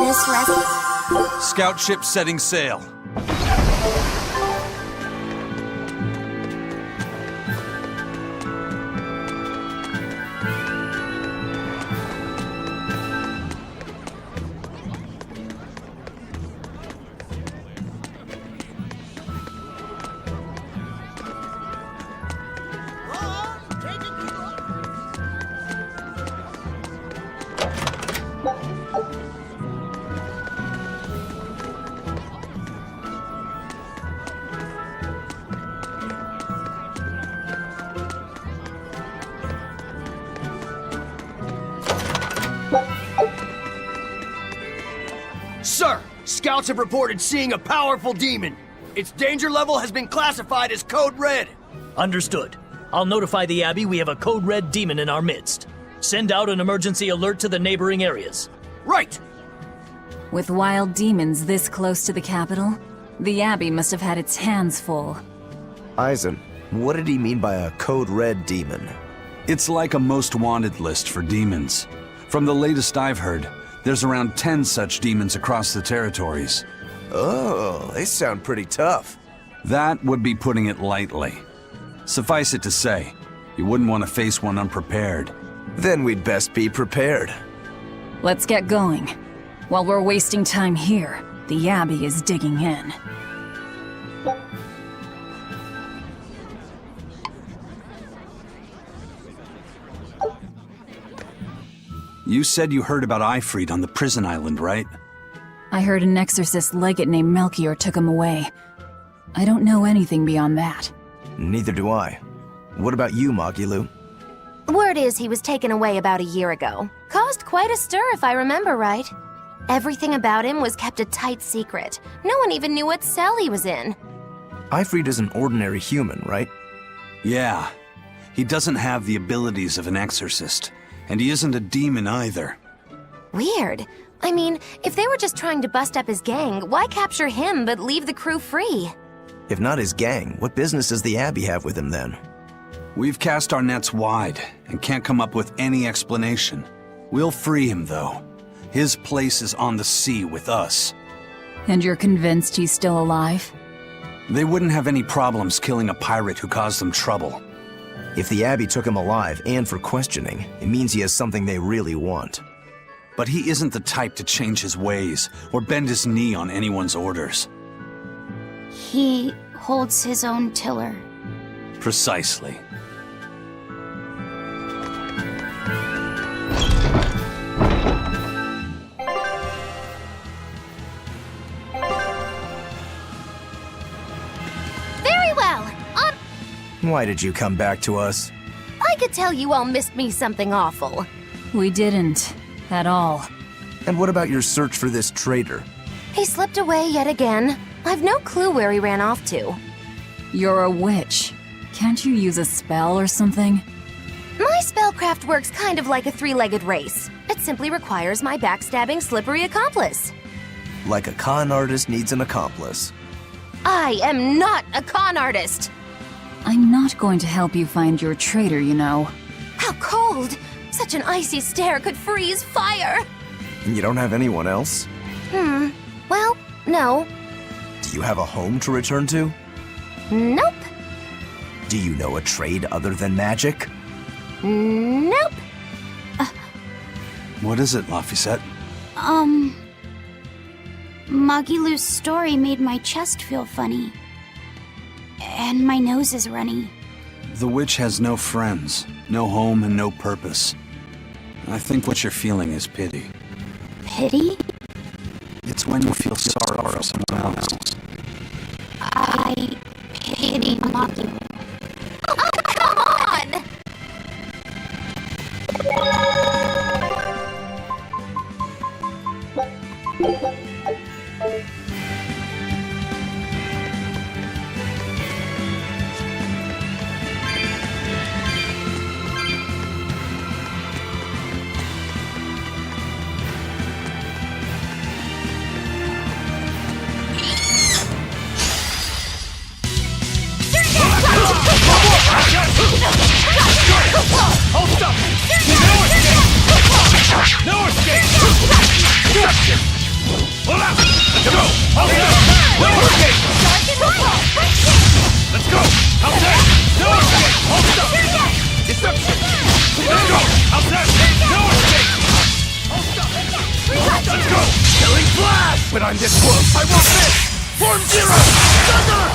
this Scout ship setting sail. Sir, scouts have reported seeing a powerful demon. Its danger level has been classified as Code Red. Understood. I'll notify the Abbey we have a Code Red demon in our midst. Send out an emergency alert to the neighboring areas. Right! With wild demons this close to the capital, the Abbey must have had its hands full. Eisen, what did he mean by a Code Red demon? It's like a most wanted list for demons. From the latest I've heard, there's around 10 such demons across the territories. Oh, they sound pretty tough. That would be putting it lightly. Suffice it to say, you wouldn't want to face one unprepared. Then we'd best be prepared. Let's get going. While we're wasting time here, the Abbey is digging in. You said you heard about Ifrit on the prison island, right? I heard an exorcist legate named Melchior took him away. I don't know anything beyond that. Neither do I. What about you, Magilu? Word is he was taken away about a year ago. Caused quite a stir if I remember right. Everything about him was kept a tight secret. No one even knew what cell he was in. Ifrit is an ordinary human, right? Yeah. He doesn't have the abilities of an exorcist. And he isn't a demon either. Weird. I mean, if they were just trying to bust up his gang, why capture him but leave the crew free? If not his gang, what business does the Abbey have with him then? We've cast our nets wide and can't come up with any explanation. We'll free him, though. His place is on the sea with us. And you're convinced he's still alive? They wouldn't have any problems killing a pirate who caused them trouble. If the Abbey took him alive and for questioning, it means he has something they really want. But he isn't the type to change his ways or bend his knee on anyone's orders. He holds his own tiller. Precisely. Very well. Why did you come back to us? I could tell you all missed me something awful. We didn't. At all. And what about your search for this traitor? He slipped away yet again. I've no clue where he ran off to. You're a witch. Can't you use a spell or something? My spellcraft works kind of like a three-legged race. It simply requires my backstabbing, slippery accomplice. Like a con artist needs an accomplice. I am not a con artist! I'm not going to help you find your traitor, you know. How cold! Such an icy stare could freeze fire! You don't have anyone else? Well, no. Do you have a home to return to? Nope. Do you know a trade other than magic? Nope. What is it, Laphicet? Magilu's story made my chest feel funny. And my nose is runny. The witch has no friends, no home, and no purpose. I think what you're feeling is pity. Pity? It's when you feel sorrow for someone else. I pity Magilu. Oh, come on! Hold up! No escape! No escape! When I'm this close, I won't miss! Form zero! Thunder!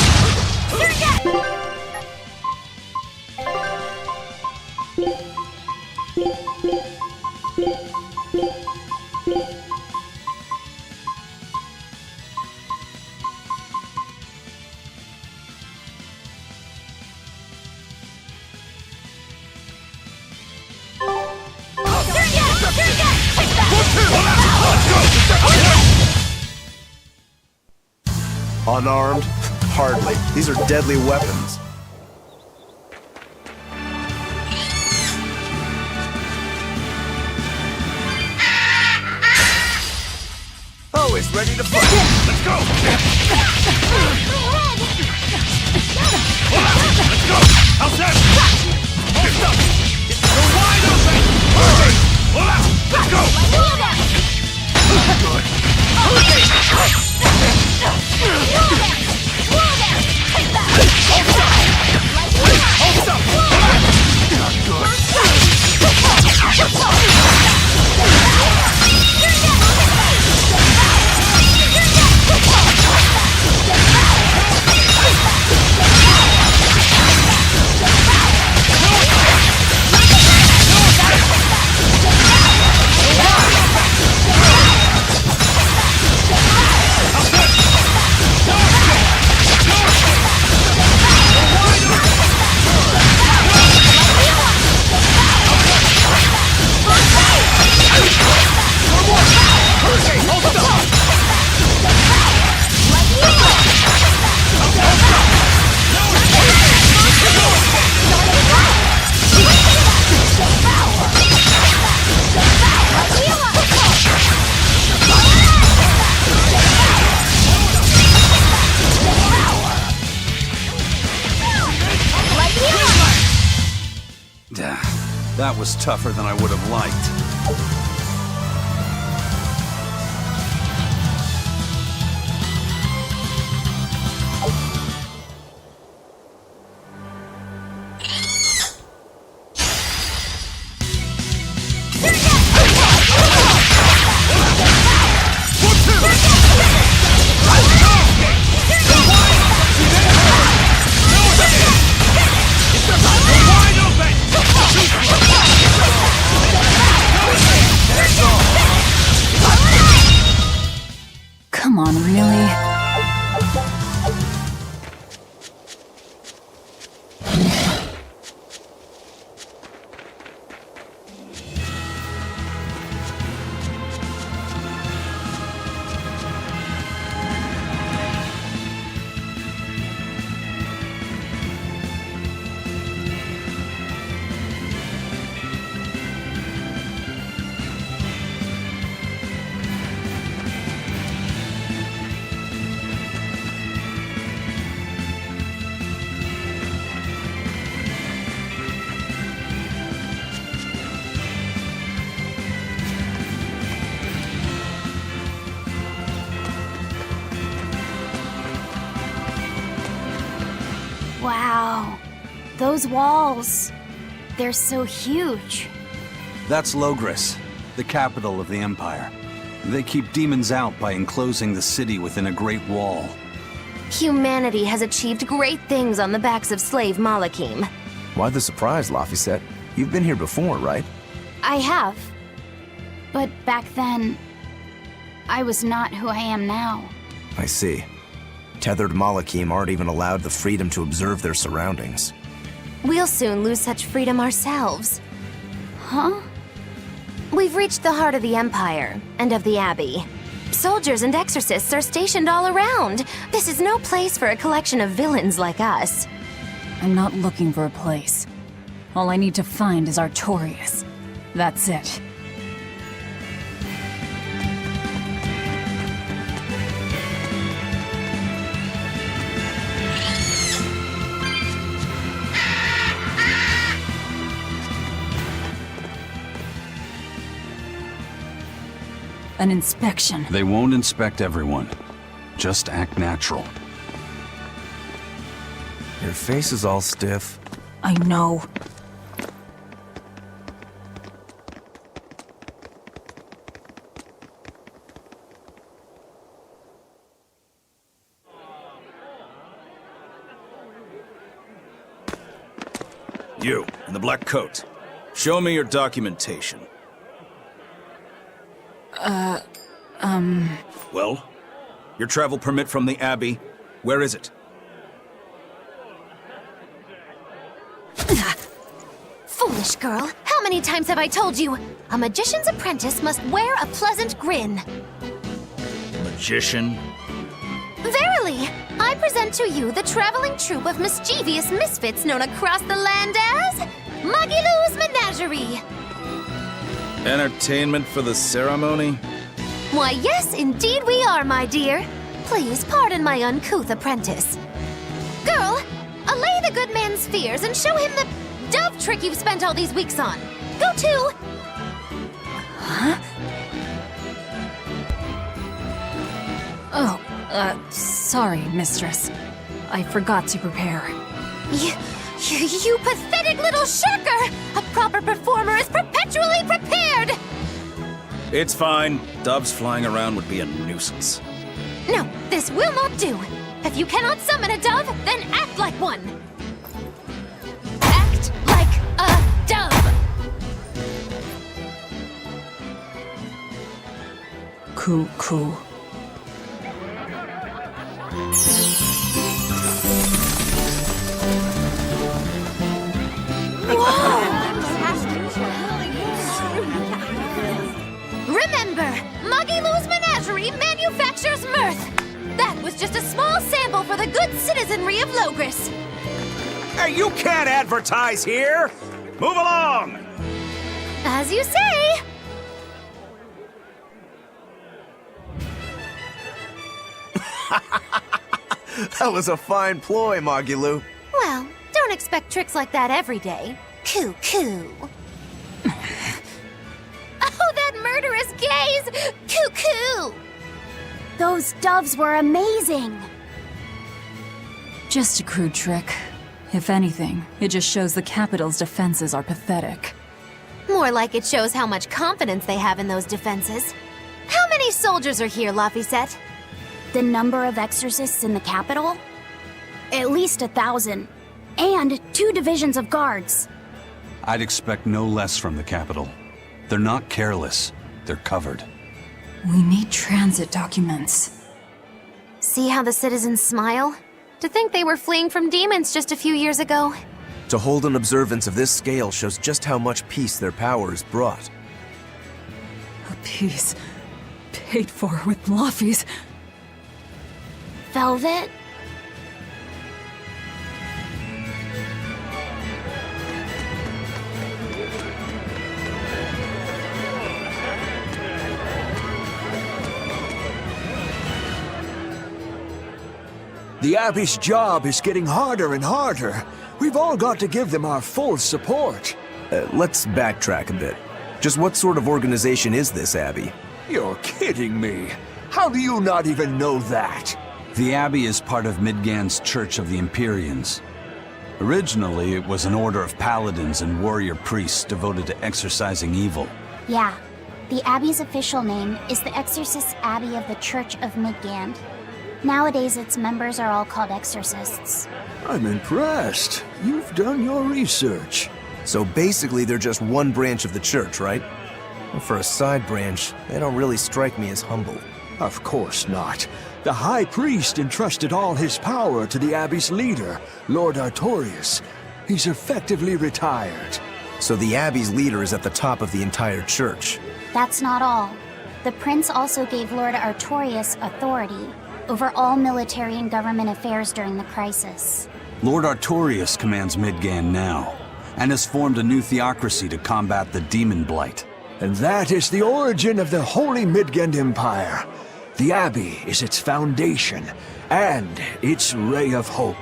Unarmed? Hardly. These are deadly weapons. Always ready to fight. Let's go! Let's go! How's that? Hold up! You're wide open! Hurry! Hold up! Let's go! Good. That was tougher than I would have liked. Come on, really? Wow. Those walls. They're so huge. That's Logris, the capital of the Empire. They keep demons out by enclosing the city within a great wall. Humanity has achieved great things on the backs of slave Malakim. Why the surprise, Laphicet? You've been here before, right? I have. But back then, I was not who I am now. I see. Tethered Malakim aren't even allowed the freedom to observe their surroundings. We'll soon lose such freedom ourselves. Huh? We've reached the heart of the Empire, and of the Abbey. Soldiers and exorcists are stationed all around. This is no place for a collection of villains like us. I'm not looking for a place. All I need to find is Artorias. That's it. An inspection. They won't inspect everyone. Just act natural. Your face is all stiff. I know. You, in the black coat. Show me your documentation. Well? Your travel permit from the Abbey, where is it? Foolish girl, how many times have I told you? A magician's apprentice must wear a pleasant grin. Magician? Verily, I present to you the traveling troupe of mischievous misfits known across the land as Magilou's Menagerie. Entertainment for the ceremony? Why, yes, indeed we are, my dear. Please pardon my uncouth apprentice. Girl, allay the good man's fears and show him the dove trick you've spent all these weeks on. Go to... Oh, sorry, mistress. I forgot to prepare. You pathetic little shirker! A proper performer is perpetually prepared! It's fine. Doves flying around would be a nuisance. No, this will not do. If you cannot summon a dove, then act like one. Act like a dove. Cool. Remember, Magilou's Menagerie manufactures mirth. That was just a small sample for the good citizenry of Logris. Hey, you can't advertise here! Move along! As you say. That was a fine ploy, Magilou. Well, don't expect tricks like that every day. Coo. Oh, that murderous gaze! Coo. Those doves were amazing! Just a crude trick. If anything, it just shows the capital's defenses are pathetic. More like it shows how much confidence they have in those defenses. How many soldiers are here, Laphicet? The number of exorcists in the capital? At least 1,000. And 2 divisions of guards. I'd expect no less from the capital. They're not careless. They're covered. We need transit documents. See how the citizens smile? To think they were fleeing from demons just a few years ago. To hold an observance of this scale shows just how much peace their power has brought. A piece paid for with Laphicet. Velvet? The Abbey's job is getting harder and harder. We've all got to give them our full support. Let's backtrack a bit. Just what sort of organization is this Abbey? You're kidding me. How do you not even know that? The Abbey is part of Midgand's Church of the Empyreans. Originally, it was an order of paladins and warrior priests devoted to exorcising evil. Yeah. The Abbey's official name is the Exorcist Abbey of the Church of Midgand. Nowadays, its members are all called exorcists. I'm impressed. You've done your research. So basically, they're just one branch of the church, right? And for a side branch, they don't really strike me as humble. Of course not. The High Priest entrusted all his power to the Abbey's leader, Lord Artorius. He's effectively retired. So the Abbey's leader is at the top of the entire church. That's not all. The prince also gave Lord Artorius authority over all military and government affairs during the crisis. Lord Artorius commands Midgand now, and has formed a new theocracy to combat the demon blight. And that is the origin of the Holy Midgand Empire. The Abbey is its foundation, and its ray of hope.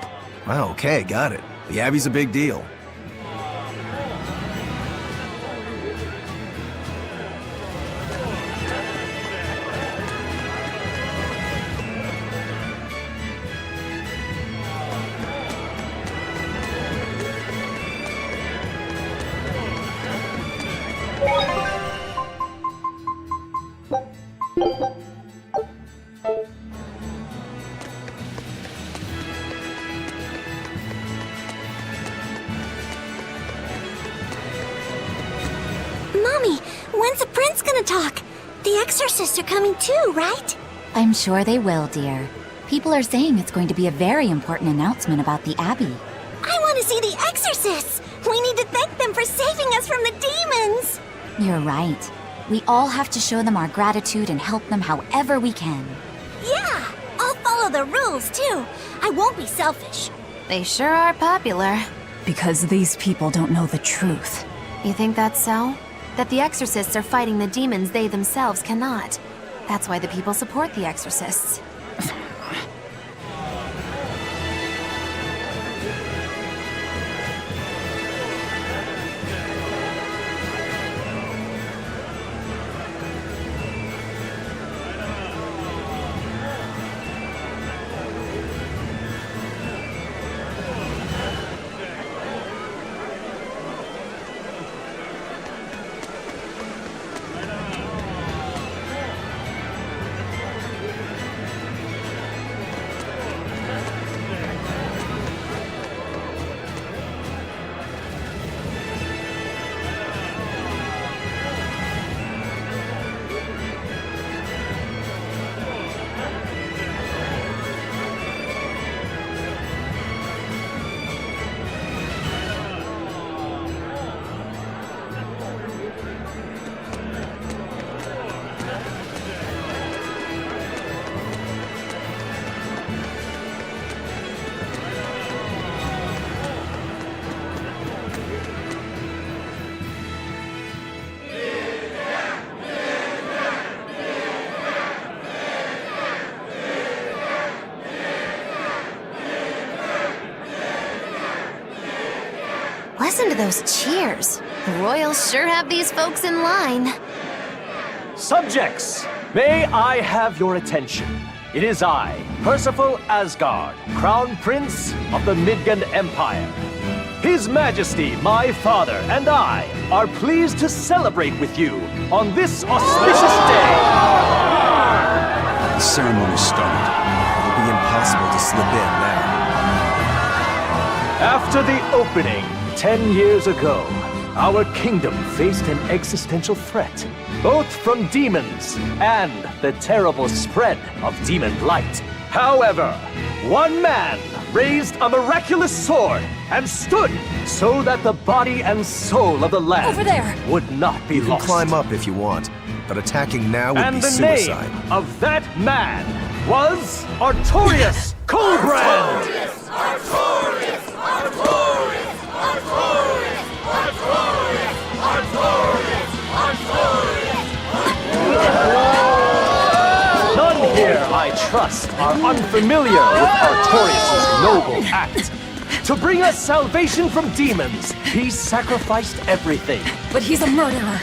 Wow, okay, got it. The Abbey's a big deal. When's the prince gonna talk? The exorcists are coming too, right? I'm sure they will, dear. People are saying it's going to be a very important announcement about the Abbey. I want to see the exorcists! We need to thank them for saving us from the demons! You're right. We all have to show them our gratitude and help them however we can. Yeah! I'll follow the rules, too. I won't be selfish. They sure are popular. Because these people don't know the truth. You think that's so? That the exorcists are fighting the demons they themselves cannot. That's why the people support the exorcists. Listen to those cheers. The royals sure have these folks in line. Subjects, may I have your attention? It is I, Percival Asgard, Crown Prince of the Midgard Empire. His Majesty, my father, and I are pleased to celebrate with you on this auspicious day. The ceremony started. It'll be impossible to slip in now. After the opening, 10 years ago, our kingdom faced an existential threat, both from demons and the terrible spread of demon blight. However, one man raised a miraculous sword and stood so that the body and soul of the land Over there. would not be You can lost. climb up if you want, but attacking now would And be the suicide. name of that man was Artorius Colbrand! None here, I trust, are unfamiliar with Artorius' noble act. To bring us salvation from demons, he sacrificed everything. But he's a murderer.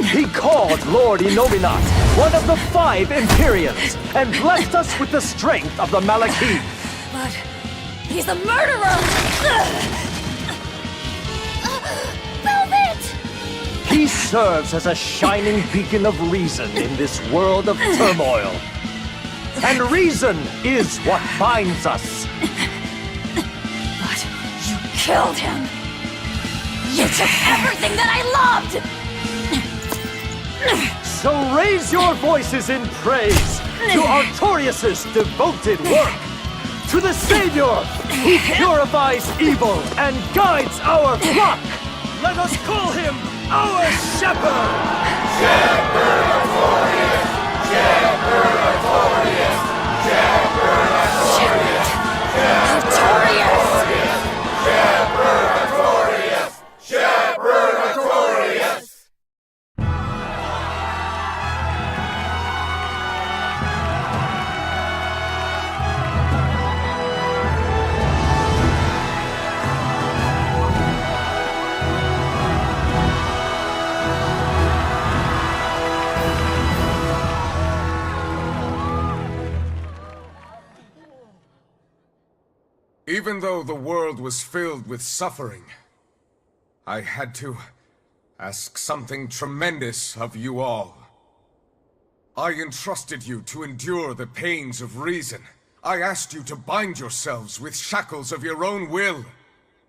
He called Lord Inominat, one of the 5 Empyreans, and blessed us with the strength of the Malachim. But he's a murderer! Velvet! He serves as a shining beacon of reason in this world of turmoil. And reason is what binds us. But you killed him! You took everything that I loved! So raise your voices in praise to Artorius' devoted work, to the Savior who purifies evil and guides our flock. Let us call him our Shepherd! Shepherd Artorius! Shepherd Artorius! Shepherd Artorius! Artorius! Shepherd Artorius! Shepherd Artorius! Even though the world was filled with suffering, I had to ask something tremendous of you all. I entrusted you to endure the pains of reason. I asked you to bind yourselves with shackles of your own will.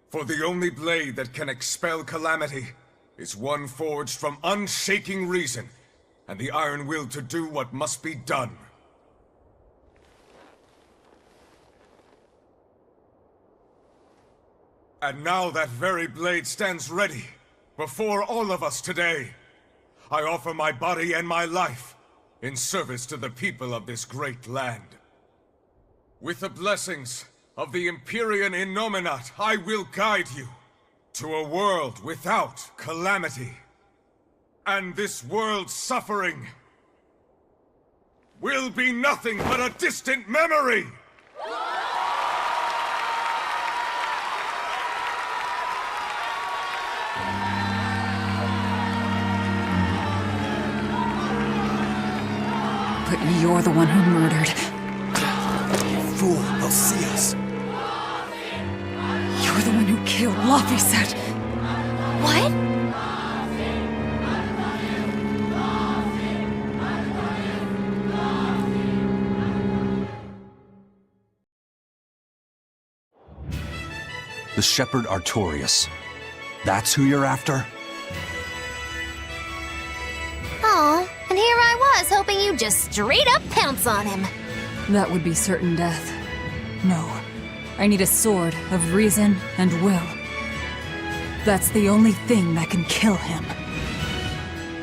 For the only blade that can expel calamity is one forged from unshaking reason and the iron will to do what must be done. And now that very blade stands ready before all of us today. I offer my body and my life in service to the people of this great land. With the blessings of the Empyrean Innominate, I will guide you to a world without calamity. And this world's suffering will be nothing but a distant memory! But you're the one who murdered. Fool, they'll see us. You're the one who killed Laphicet. What? The shepherd Artorias. That's who you're after? Oh, and here I was hoping you'd just straight up pounce on him. That would be certain death. No. I need a sword of reason and will. That's the only thing that can kill him.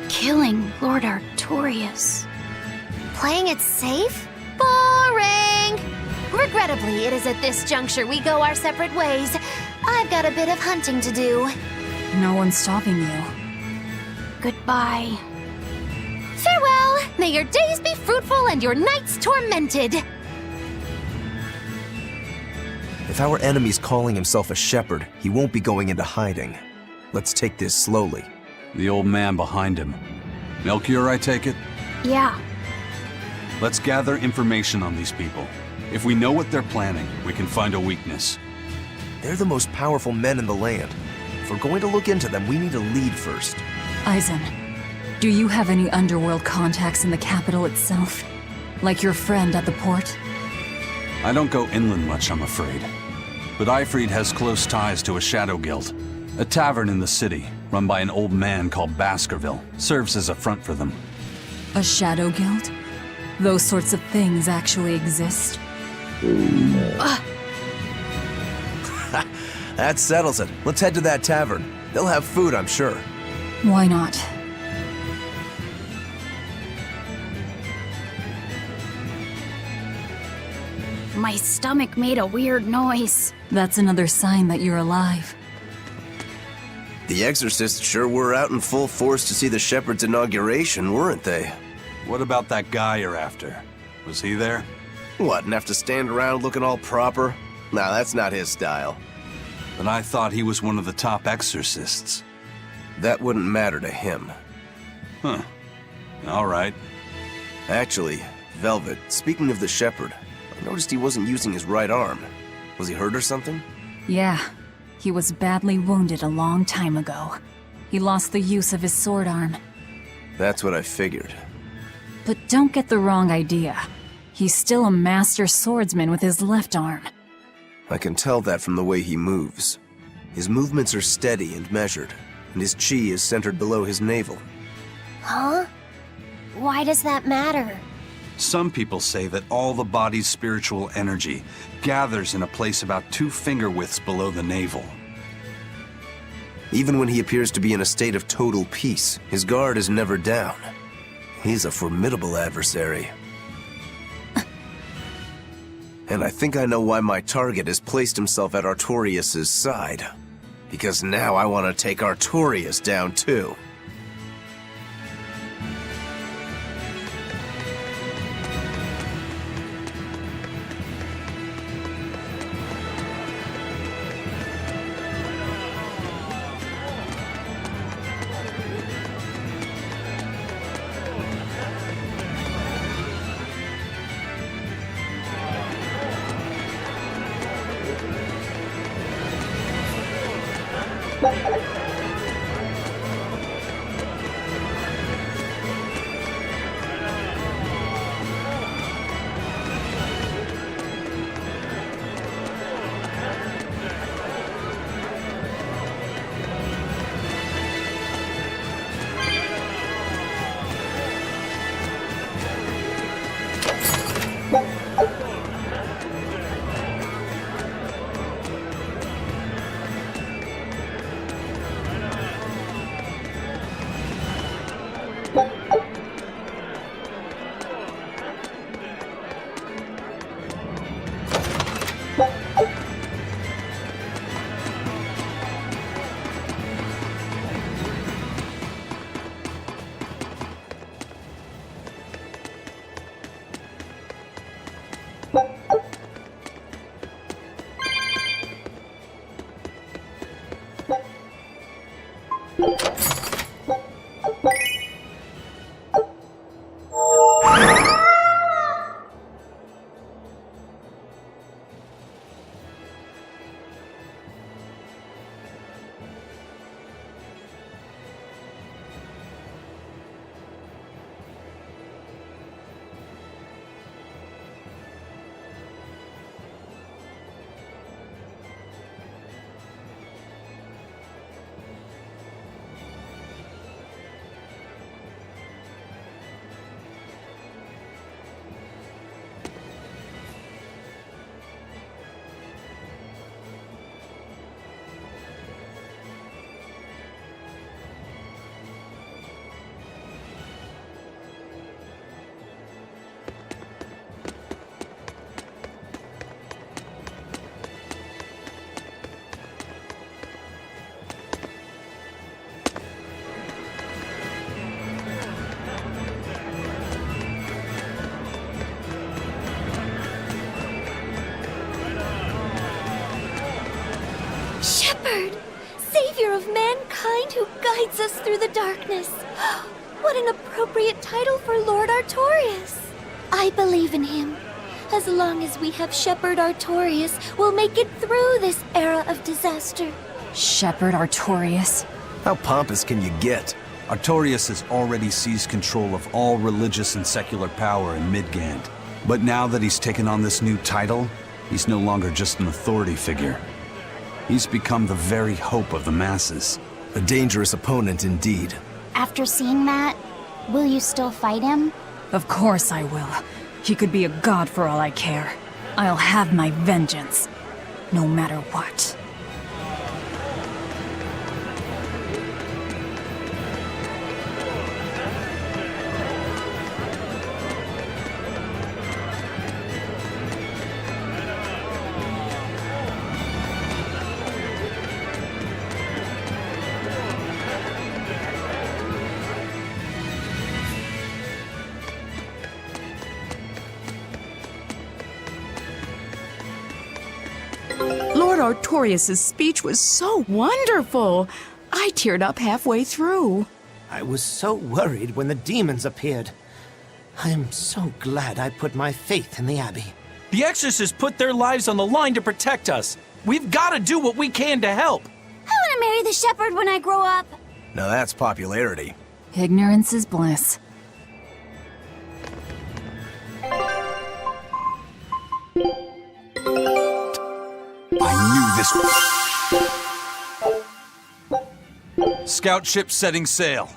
Killing Lord Artorias. Playing it safe? Boring! Regrettably, it is at this juncture we go our separate ways. I've got a bit of hunting to do. No one's stopping you. Goodbye. Farewell! May your days be fruitful and your nights tormented! If our enemy's calling himself a shepherd, he won't be going into hiding. Let's take this slowly. The old man behind him. Melchior, I take it? Yeah. Let's gather information on these people. If we know what they're planning, we can find a weakness. They're the most powerful men in the land. If we're going to look into them, we need to lead first. Eisen, do you have any underworld contacts in the capital itself? Like your friend at the port? I don't go inland much, I'm afraid. But Eifried has close ties to a shadow guild. A tavern in the city, run by an old man called Baskerville, serves as a front for them. A shadow guild? Those sorts of things actually exist? That settles it. Let's head to that tavern. They'll have food, I'm sure. Why not? My stomach made a weird noise. That's another sign that you're alive. The exorcists sure were out in full force to see the shepherd's inauguration, weren't they? What about that guy you're after? Was he there? What, and have to stand around looking all proper? Nah, that's not his style. But I thought he was one of the top exorcists. That wouldn't matter to him. Huh. All right. Actually, Velvet, speaking of the shepherd, I noticed he wasn't using his right arm. Was he hurt or something? Yeah. He was badly wounded a long time ago. He lost the use of his sword arm. That's what I figured. But don't get the wrong idea. He's still a master swordsman with his left arm. I can tell that from the way he moves. His movements are steady and measured, and his chi is centered below his navel. Huh? Why does that matter? Some people say that all the body's spiritual energy gathers in a place about 2 finger widths below the navel. Even when he appears to be in a state of total peace, his guard is never down. He's a formidable adversary. And I think I know why my target has placed himself at Artorias' side. Because now I want to take Artorias down too. Shepherd! Savior of mankind who guides us through the darkness. What an appropriate title for Lord Artorias. I believe in him. As long as we have Shepherd Artorias, we'll make it through this era of disaster. Shepherd Artorias? How pompous can you get? Artorias has already seized control of all religious and secular power in Midgand. But now that he's taken on this new title, he's no longer just an authority figure. He's become the very hope of the masses. A dangerous opponent indeed. After seeing that, will you still fight him? Of course I will. He could be a god for all I care. I'll have my vengeance. No matter what. Lord Artorias' speech was so wonderful. I teared up halfway through. I was so worried when the demons appeared. I am so glad I put my faith in the Abbey. The exorcists put their lives on the line to protect us. We've got to do what we can to help. I want to marry the shepherd when I grow up. Now that's popularity. Ignorance is bliss. I knew this. Scout ship setting sail.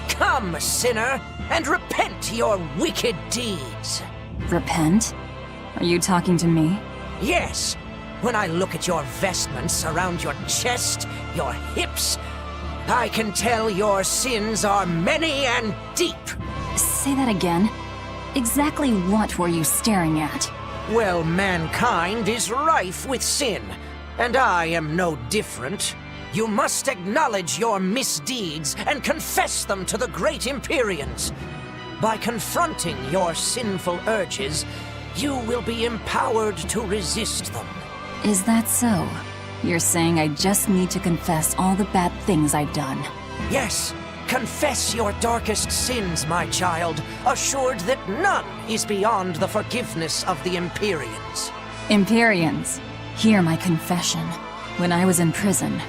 Come, sinner, and repent your wicked deeds. Repent? Are you talking to me? Yes. When I look at your vestments around your chest, your hips, I can tell your sins are many and deep. Say that again. Exactly what were you staring at? Well, mankind is rife with sin, and I am no different. You must acknowledge your misdeeds and confess them to the great Empyreans. By confronting your sinful urges, you will be empowered to resist them. Is that so? You're saying I just need to confess all the bad things I've done? Yes, confess your darkest sins, my child, assured that none is beyond the forgiveness of the Empyreans. Empyreans, hear my confession. When I was in prison,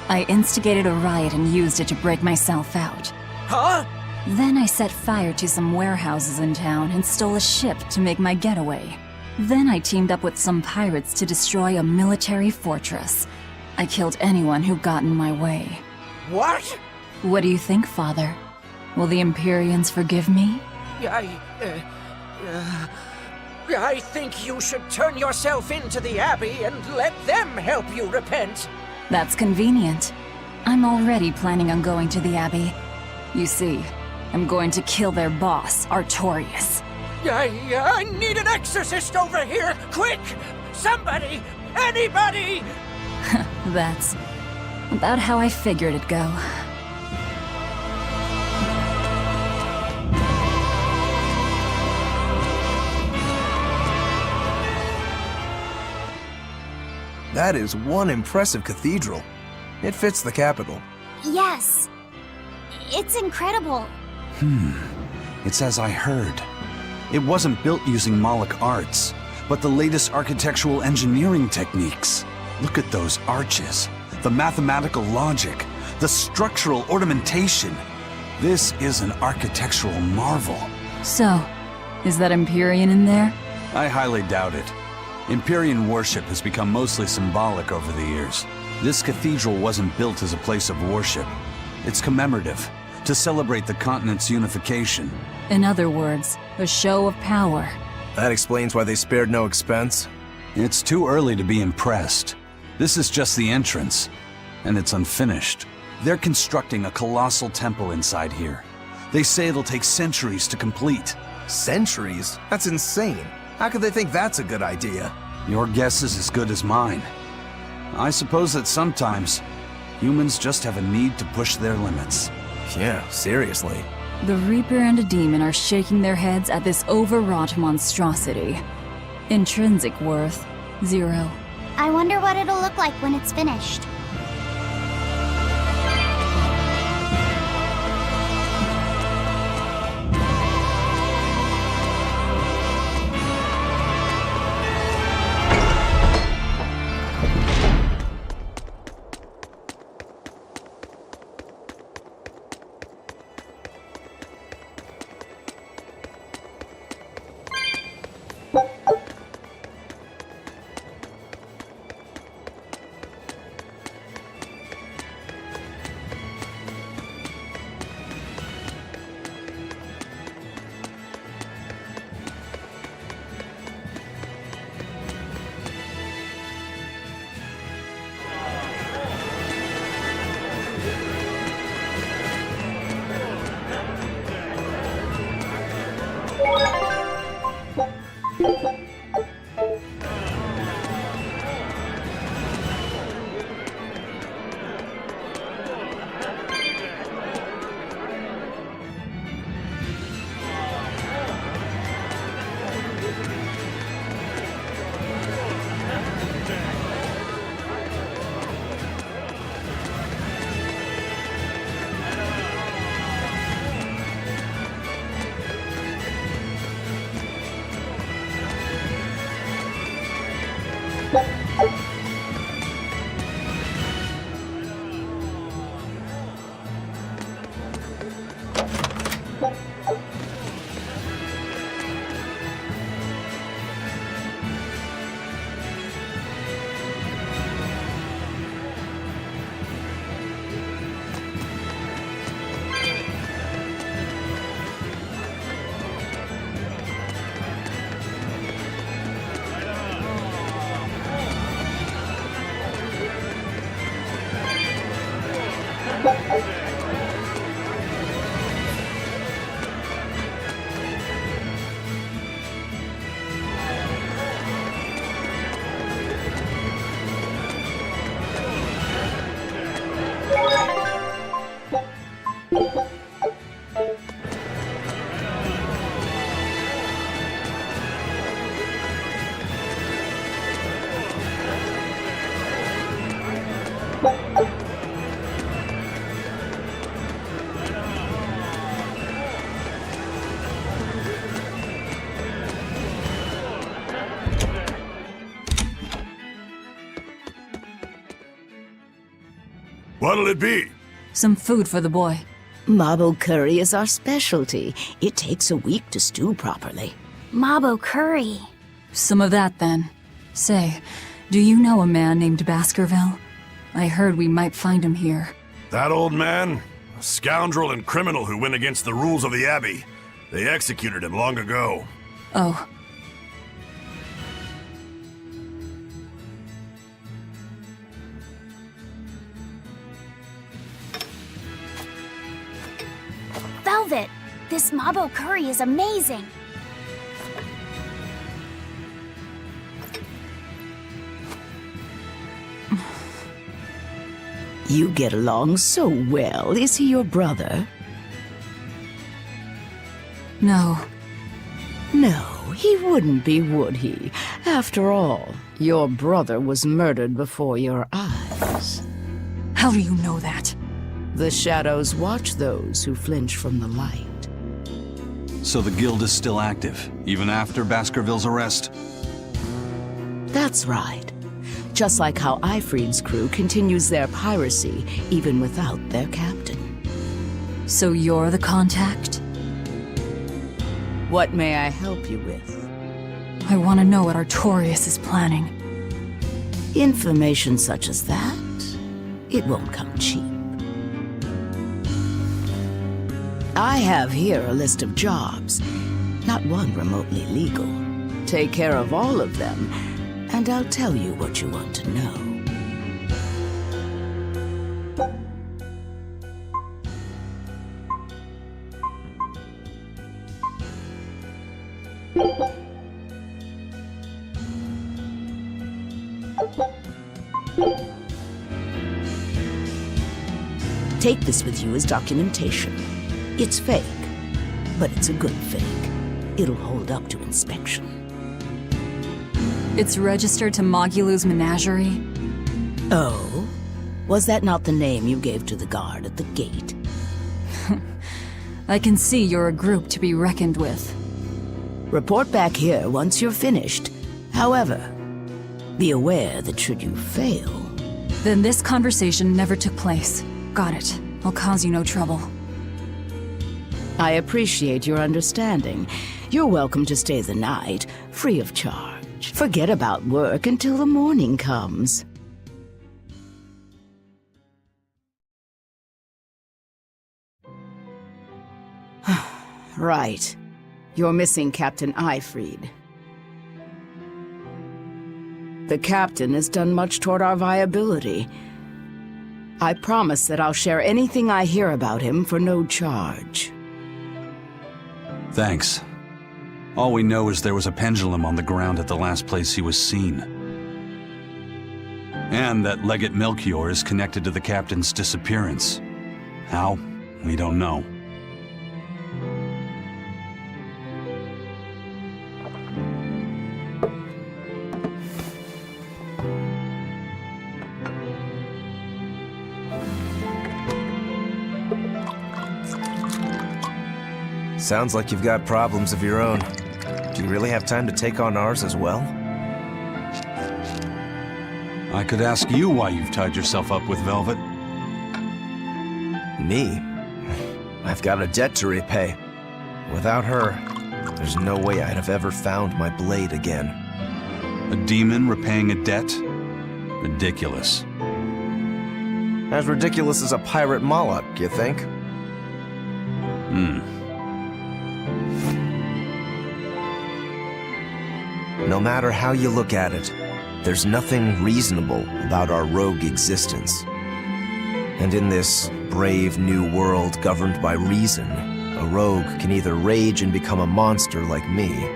I instigated a riot and used it to break myself out. Huh? Then I set fire to some warehouses in town and stole a ship to make my getaway. Then I teamed up with some pirates to destroy a military fortress. I killed anyone who got in my way. What? What do you think, Father? Will the Empyreans forgive me? I think you should turn yourself into the Abbey and let them help you repent. That's convenient. I'm already planning on going to the Abbey. You see, I'm going to kill their boss, Artorius. I need an exorcist over here! Quick! Somebody! Anybody! That's about how I figured it'd go. That is one impressive cathedral. It fits the capital. Yes. It's incredible. It's as I heard. It wasn't built using Moloch arts, but the latest architectural engineering techniques. Look at those arches, the mathematical logic, the structural ornamentation. This is an architectural marvel. So, is that Empyrean in there? I highly doubt it. Empyrean worship has become mostly symbolic over the years. This cathedral wasn't built as a place of worship. It's commemorative, to celebrate the continent's unification. In other words, a show of power. That explains why they spared no expense. It's too early to be impressed. This is just the entrance, and it's unfinished. They're constructing a colossal temple inside here. They say it'll take centuries to complete. Centuries? That's insane. How could they think that's a good idea? Your guess is as good as mine. I suppose that sometimes humans just have a need to push their limits. Yeah, seriously. The Reaper and a demon are shaking their heads at this overwrought monstrosity. Intrinsic worth, 0. I wonder what it'll look like when it's finished. What'll it be? Some food for the boy. Mabo curry is our specialty. It takes a week to stew properly. Mabo curry. Some of that, then. Say, do you know a man named Baskerville? I heard we might find him here. That old man? A scoundrel and criminal who went against the rules of the Abbey. They executed him long ago. Oh. Velvet, this Mabo curry is amazing. You get along so well. Is he your brother? No. No, he wouldn't be, would he? After all, your brother was murdered before your eyes. How do you know that? The shadows watch those who flinch from the light. So the guild is still active, even after Baskerville's arrest? That's right. Just like how Ifried's crew continues their piracy, even without their captain. So you're the contact? What may I help you with? I want to know what Artorias is planning. Information such as that, it won't come cheap. I have here a list of jobs, not one remotely legal. Take care of all of them, and I'll tell you what you want to know. Take this with you as documentation. It's fake, but it's a good fake. It'll hold up to inspection. It's registered to Mogulu's menagerie? Oh? Was that not the name you gave to the guard at the gate? I can see you're a group to be reckoned with. Report back here once you're finished. However, be aware that should you fail... Then this conversation never took place. Got it. I'll cause you no trouble. I appreciate your understanding. You're welcome to stay the night, free of charge. Forget about work until the morning comes. Right. You're missing Captain Ifried. The captain has done much toward our viability. I promise that I'll share anything I hear about him for no charge. Thanks. All we know is there was a pendulum on the ground at the last place he was seen. And that Legate Melchior is connected to the captain's disappearance. How? We don't know. Sounds like you've got problems of your own. Do you really have time to take on ours as well? I could ask you why you've tied yourself up with Velvet. Me? I've got a debt to repay. Without her, there's no way I'd have ever found my blade again. A demon repaying a debt? Ridiculous. As ridiculous as a pirate Moloch, you think? No matter how you look at it, there's nothing reasonable about our rogue existence. And in this brave new world governed by reason, a rogue can either rage and become a monster like me,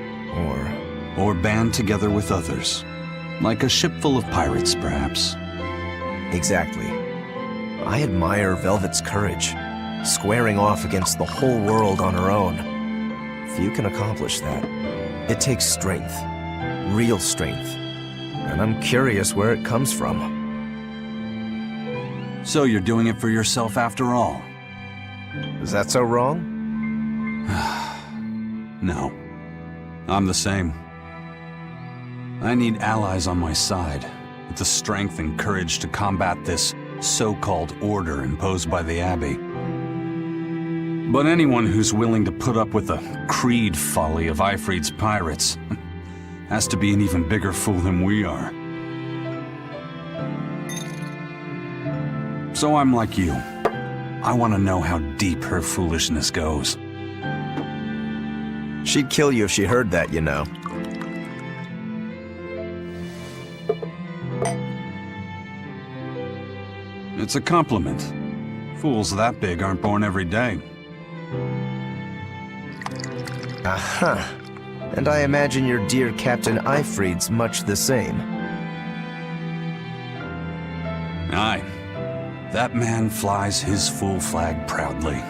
or band together with others. Like a ship full of pirates, perhaps. Exactly. I admire Velvet's courage, squaring off against the whole world on her own. Few can accomplish that. It takes strength, real strength, and I'm curious where it comes from. So you're doing it for yourself after all? Is that so wrong? No. I'm the same. I need allies on my side, with the strength and courage to combat this so-called order imposed by the Abbey. But anyone who's willing to put up with the creed folly of Ifrit's pirates has to be an even bigger fool than we are. So I'm like you. I want to know how deep her foolishness goes. She'd kill you if she heard that, you know. It's a compliment. Fools that big aren't born every day. Aha. And I imagine your dear Captain Ifrit's much the same. Aye. That man flies his full flag proudly.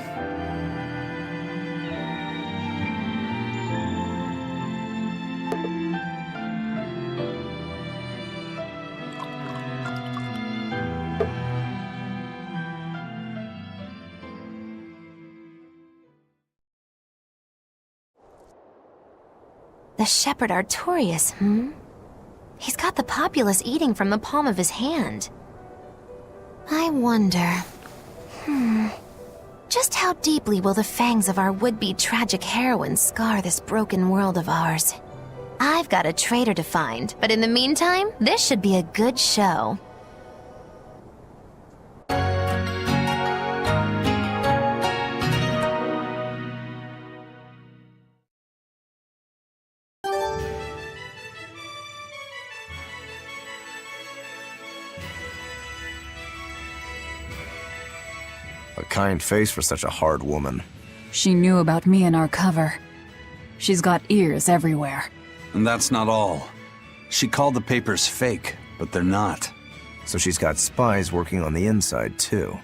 The shepherd Artorius, He's got the populace eating from the palm of his hand. I wonder... Just how deeply will the fangs of our would-be tragic heroine scar this broken world of ours? I've got a traitor to find, but in the meantime, this should be a good show. A kind face for such a hard woman. She knew about me in our cover. She's got ears everywhere. And that's not all. She called the papers fake, but they're not. So she's got spies working on the inside, too.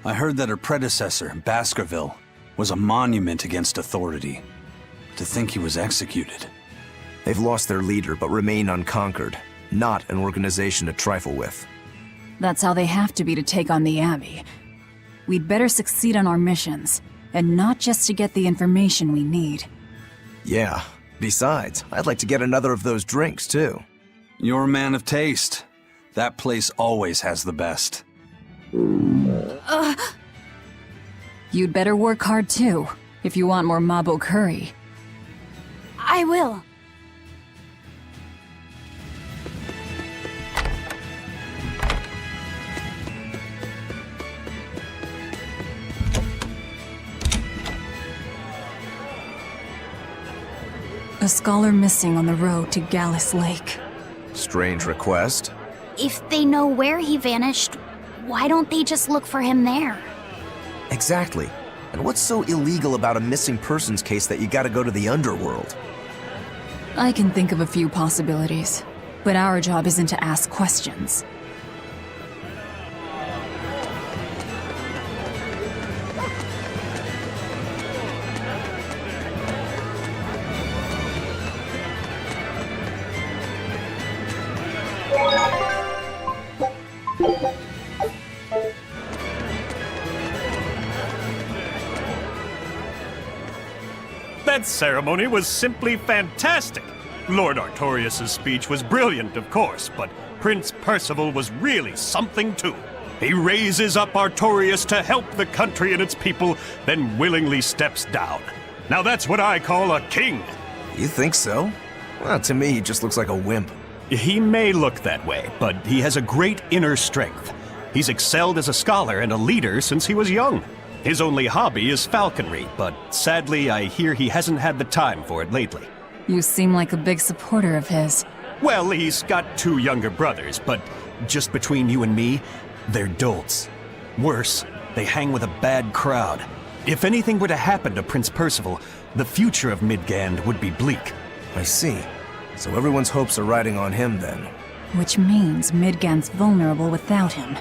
I heard that her predecessor, Baskerville, was a monument against authority. To think he was executed. They've lost their leader, but remain unconquered. Not an organization to trifle with. That's how they have to be to take on the Abbey. We'd better succeed on our missions, and not just to get the information we need. Yeah. Besides, I'd like to get another of those drinks, too. You're a man of taste. That place always has the best. You'd better work hard, too, if you want more Mabo curry. I will. A scholar missing on the road to Gallus Lake. Strange request. If they know where he vanished, why don't they just look for him there? Exactly. And what's so illegal about a missing persons case that you gotta go to the underworld? I can think of a few possibilities, but our job isn't to ask questions. That ceremony was simply fantastic. Lord Artorius' speech was brilliant, of course, but Prince Percival was really something too. He raises up Artorius to help the country and its people, then willingly steps down. Now that's what I call a king. You think so? Well, to me, he just looks like a wimp. He may look that way, but he has a great inner strength. He's excelled as a scholar and a leader since he was young. His only hobby is falconry, but sadly I hear he hasn't had the time for it lately. You seem like a big supporter of his. Well, he's got 2 younger brothers, but just between you and me, they're dolts. Worse, they hang with a bad crowd. If anything were to happen to Prince Percival, the future of Midgand would be bleak. I see. So everyone's hopes are riding on him then. Which means Midgand's vulnerable without him.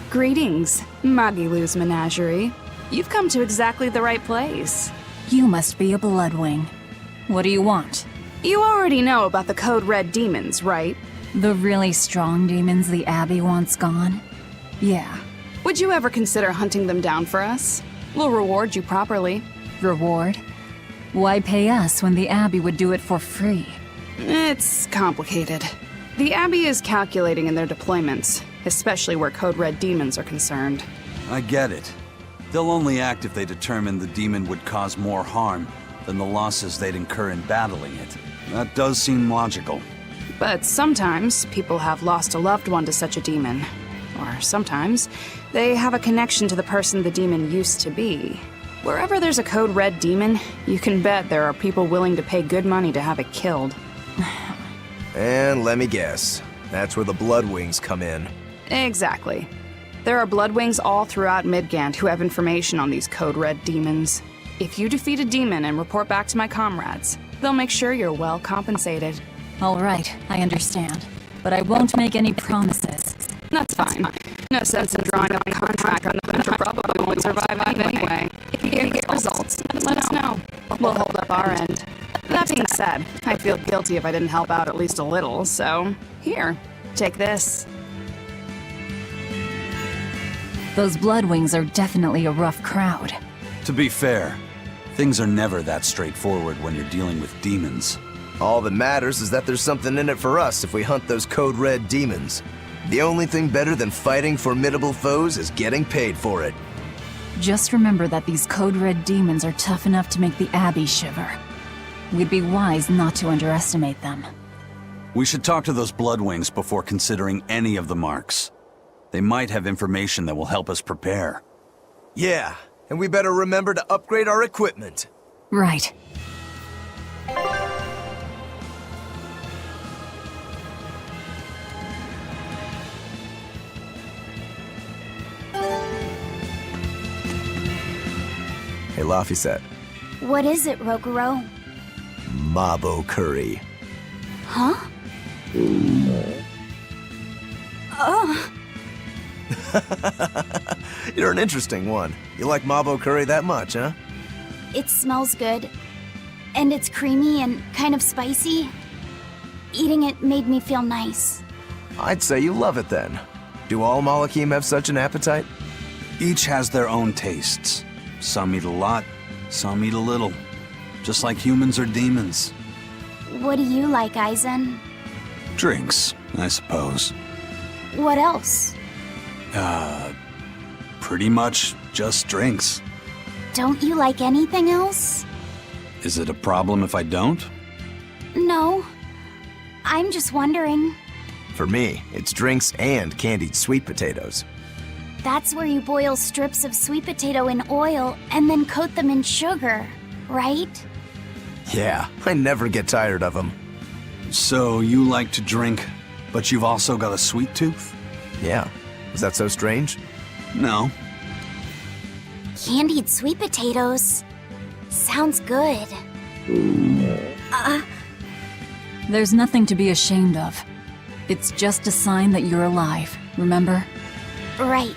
Greetings, Magilou's menagerie. You've come to exactly the right place. You must be a Bloodwing. What do you want? You already know about the Code Red demons, right? The really strong demons the Abbey wants gone? Yeah. Would you ever consider hunting them down for us? We'll reward you properly. Reward? Why pay us when the Abbey would do it for free? It's complicated. The Abbey is calculating in their deployments, especially where Code Red demons are concerned. I get it. They'll only act if they determine the demon would cause more harm than the losses they'd incur in battling it. That does seem logical. But sometimes people have lost a loved one to such a demon. Or sometimes they have a connection to the person the demon used to be. Wherever there's a Code Red demon, you can bet there are people willing to pay good money to have it killed. And let me guess, that's where the Bloodwings come in. Exactly. There are Bloodwings all throughout Midgand who have information on these Code Red demons. If you defeat a demon and report back to my comrades, they'll make sure you're well compensated. All right, I understand. But I won't make any promises. That's fine. No sense in drawing up a contract on the hunter probably won't survive anyway. If you get results, let us know. We'll hold up our end. That being said, I feel guilty if I didn't help out at least a little, so here, take this. Those Bloodwings are definitely a rough crowd. To be fair, things are never that straightforward when you're dealing with demons. All that matters is that there's something in it for us if we hunt those Code Red demons. The only thing better than fighting formidable foes is getting paid for it. Just remember that these Code Red demons are tough enough to make the Abbey shiver. We'd be wise not to underestimate them. We should talk to those Bloodwings before considering any of the marks. They might have information that will help us prepare. Yeah, and we better remember to upgrade our equipment. Right. Hey, Laphicet. What is it, Roguro? Mabo curry. Huh? You're an interesting one. You like Mabo curry that much, huh? It smells good. And it's creamy and kind of spicy. Eating it made me feel nice. I'd say you love it then. Do all Malakim have such an appetite? Each has their own tastes. Some eat a lot, some eat a little. Just like humans or demons. What do you like, Aizen? Drinks, I suppose. What else? Pretty much just drinks. Don't you like anything else? Is it a problem if I don't? No. I'm just wondering. For me, it's drinks and candied sweet potatoes. That's where you boil strips of sweet potato in oil and then coat them in sugar, right? Yeah, I never get tired of them. So you like to drink, but you've also got a sweet tooth? Yeah. Is that so strange? No. Candied sweet potatoes. Sounds good. There's nothing to be ashamed of. It's just a sign that you're alive, remember? Right.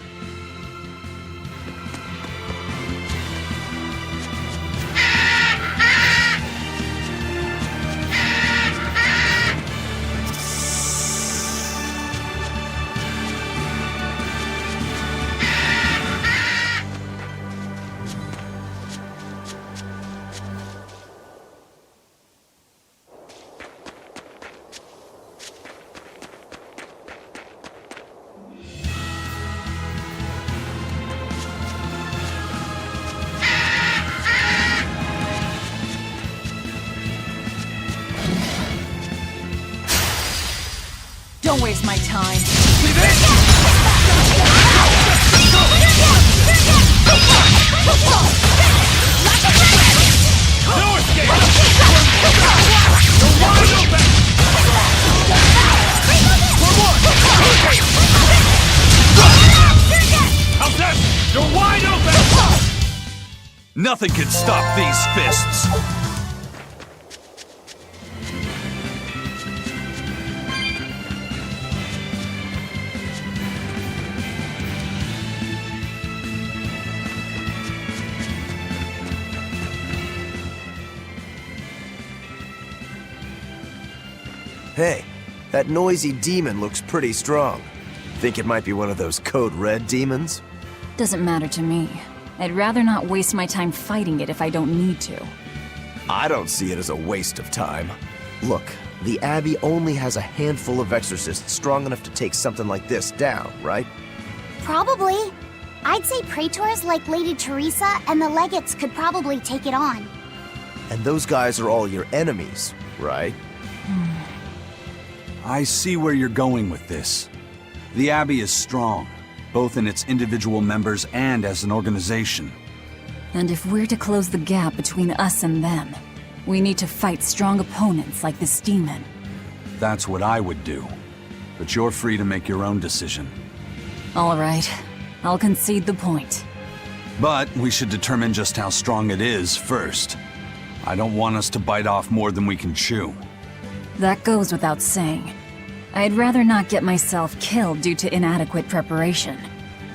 Don't waste my time. No escape! You're wide open! For more! How's that? You're wide open! Nothing can stop these fists! Hey, that noisy demon looks pretty strong. Think it might be one of those Code Red demons? Doesn't matter to me. I'd rather not waste my time fighting it if I don't need to. I don't see it as a waste of time. Look, the Abbey only has a handful of exorcists strong enough to take something like this down, right? Probably. I'd say praetors like Lady Teresa and the legates could probably take it on. And those guys are all your enemies, right? I see where you're going with this. The Abbey is strong, both in its individual members and as an organization. And if we're to close the gap between us and them, we need to fight strong opponents like this demon. That's what I would do. But you're free to make your own decision. All right. I'll concede the point. But we should determine just how strong it is first. I don't want us to bite off more than we can chew. That goes without saying. I'd rather not get myself killed due to inadequate preparation.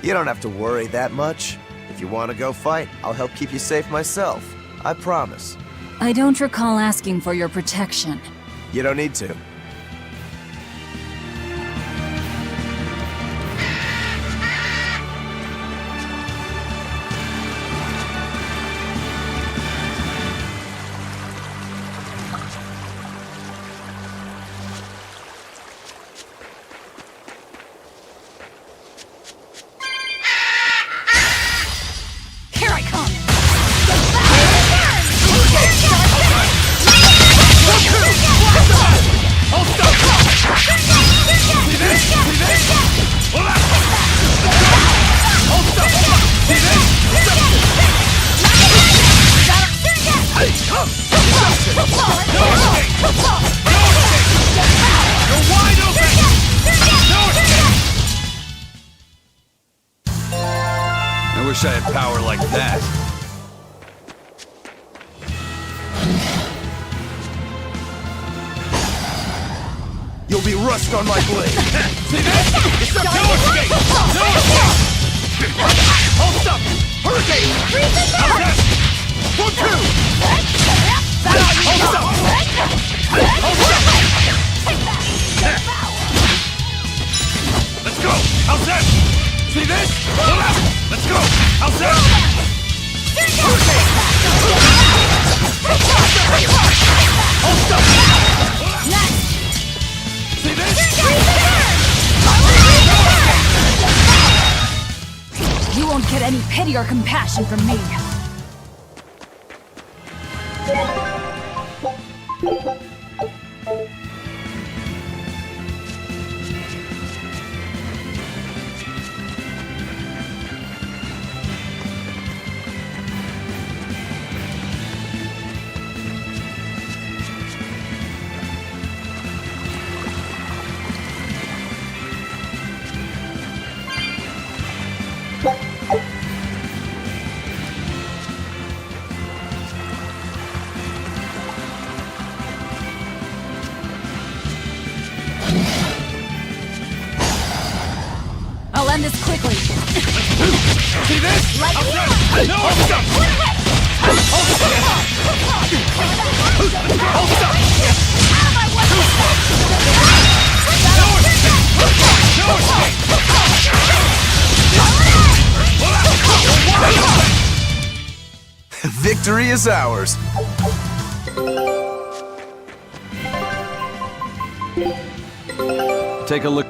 You don't have to worry that much. If you want to go fight, I'll help keep you safe myself. I promise. I don't recall asking for your protection. You don't need to. I wish I had power like that. You'll be rust on my blade. See this? It's a no escape! No escape! Hold up! Hurricane! How's that? 1, 2! Hold up! Hold up! Let's go! How's that? See this? Let's go! How's that? Hurricane! Hold up! See this? You won't get any pity or compassion from me. I'll end this quickly. See this? Like no! Hold up! Hold up! Out of my way! No escape! Victory is ours. Take a look.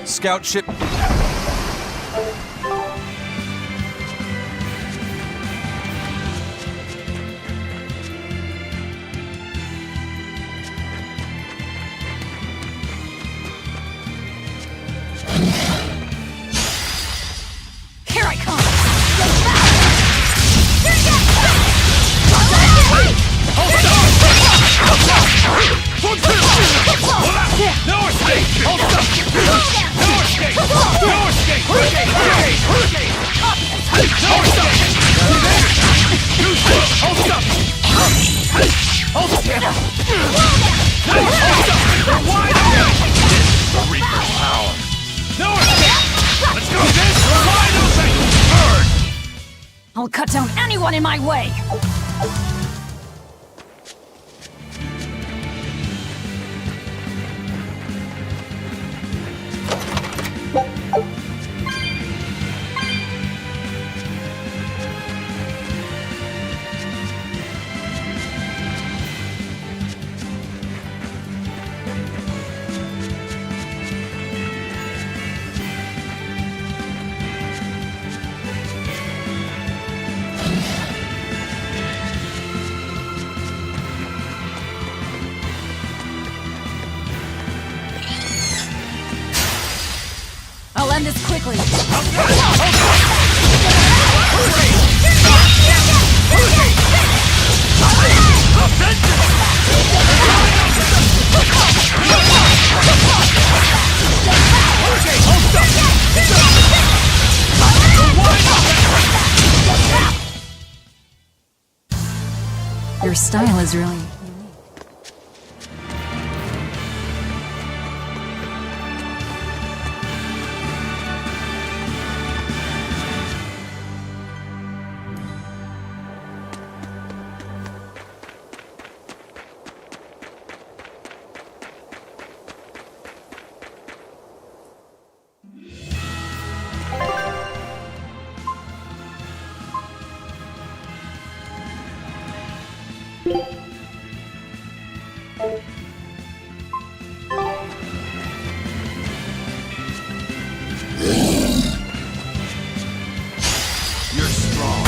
Scout ship. The Reaper's power. No escape! Let's go! We're wide open! Burn! I'll cut down anyone in my way! I'll end this quickly. Your style is really... You're strong.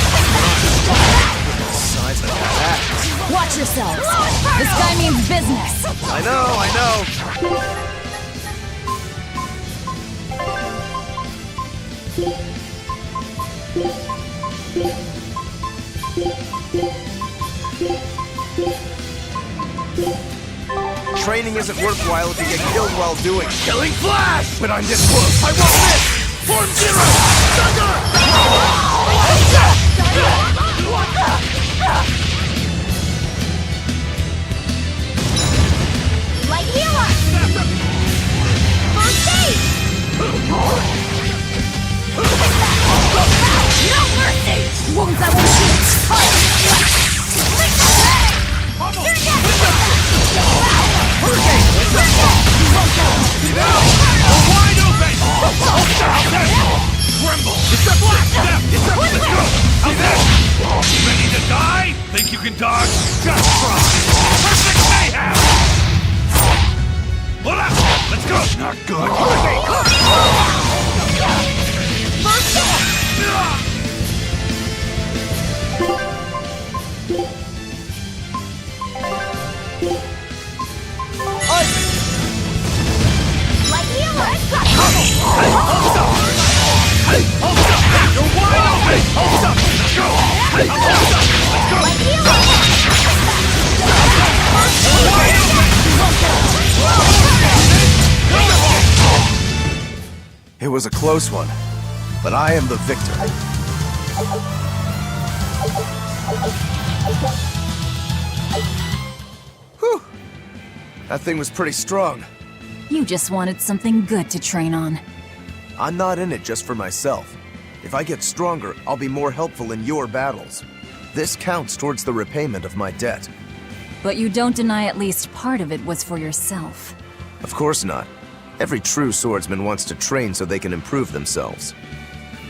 Size of that. Watch yourselves! This guy means business! I know. Training isn't worthwhile if you get killed while doing it. Killing flash! But I'm this close. I won't miss! Form zero! Thunder! Light healer! First aid! No mercy! Wounds that will shoot! Wide open! Tremble! It's a black step! Let's go! Out there! Ready to die? Think you can dodge? Just try! Perfect mayhem! Pull up! Let's go! Not good! Light healer! You're wide open! Hold up! Let's go! Let's go! Light healer! It was a close one, but I am the victor. Whew! That thing was pretty strong. You just wanted something good to train on. I'm not in it just for myself. If I get stronger, I'll be more helpful in your battles. This counts towards the repayment of my debt. But you don't deny at least part of it was for yourself. Of course not. Every true swordsman wants to train so they can improve themselves.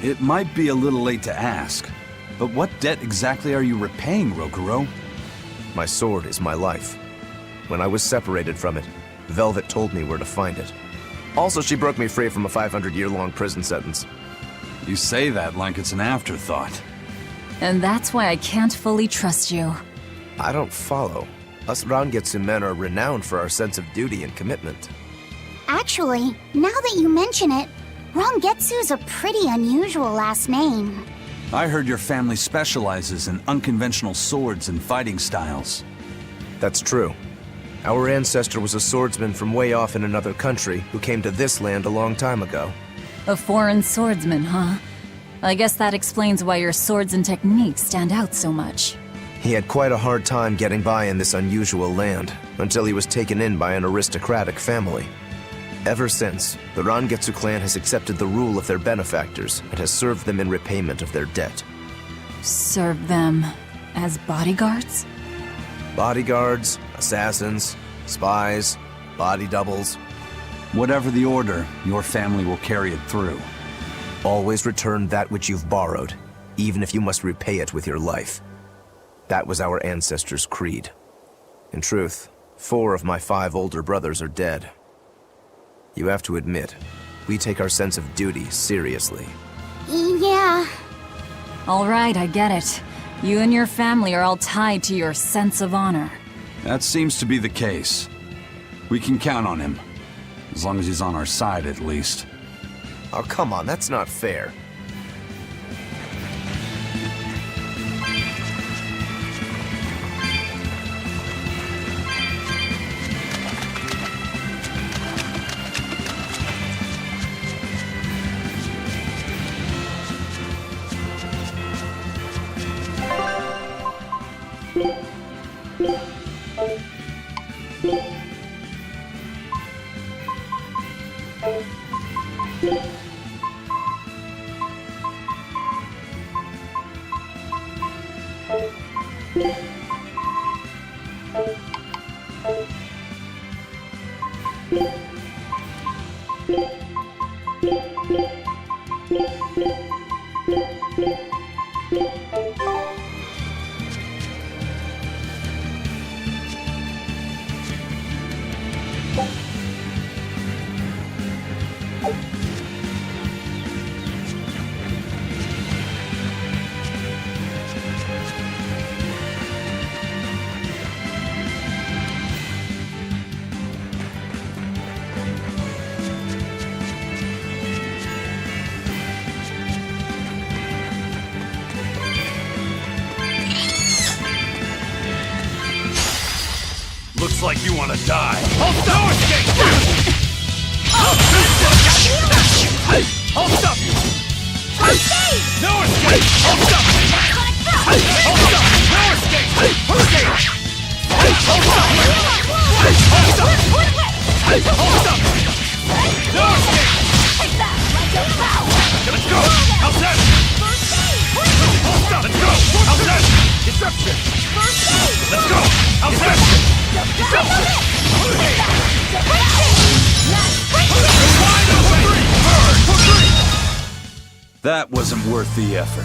It might be a little late to ask, but what debt exactly are you repaying, Rokuro? My sword is my life. When I was separated from it, Velvet told me where to find it. Also, she broke me free from a 500-year-long prison sentence. You say that like it's an afterthought. And that's why I can't fully trust you. I don't follow. Us Rangetsu men are renowned for our sense of duty and commitment. Actually, now that you mention it, Rangetsu's a pretty unusual last name. I heard your family specializes in unconventional swords and fighting styles. That's true. Our ancestor was a swordsman from way off in another country who came to this land a long time ago. A foreign swordsman, huh? I guess that explains why your swords and techniques stand out so much. He had quite a hard time getting by in this unusual land, until he was taken in by an aristocratic family. Ever since, the Rangetsu clan has accepted the rule of their benefactors and has served them in repayment of their debt. Serve them as bodyguards? Bodyguards, assassins, spies, body doubles. Whatever the order, your family will carry it through. Always return that which you've borrowed, even if you must repay it with your life. That was our ancestors' creed. In truth, 4 of my 5 older brothers are dead. You have to admit, we take our sense of duty seriously. Yeah. All right, I get it. You and your family are all tied to your sense of honor. That seems to be the case. We can count on him. As long as he's on our side, at least. Oh, come on, that's not fair. Looks like you want to die. Hold up! No escape! Hold up! No escape! Hold up! Hold up! No escape! Escape! Hold up! Hold up! Hold up! No escape! Let's go! How's that? Hold up! Let's go! How's that? Disruption! Let's go! How's that? That wasn't worth the effort.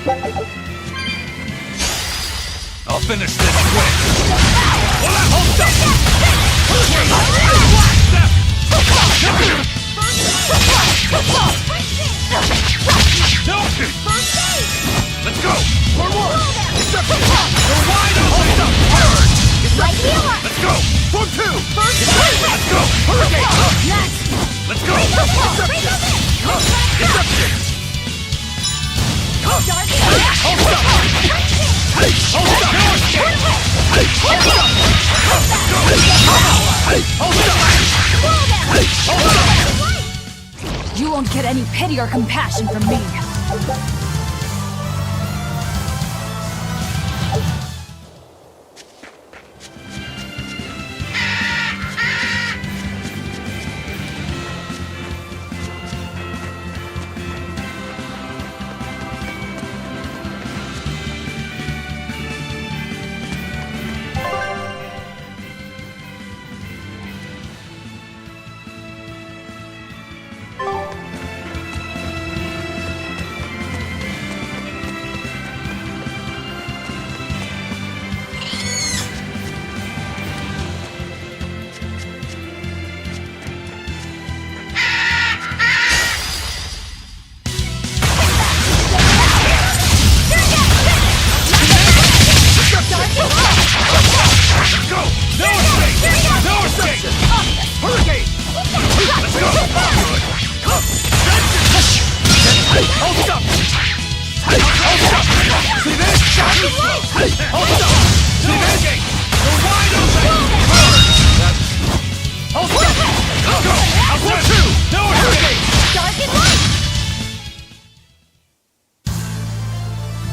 I'll finish this quick. Hold up! Let's go! For more! You're wide open! Right here! Let's go! For two! Let's go! Hurricane! Let's go! Deception! Hold up! You won't get any pity or compassion from me.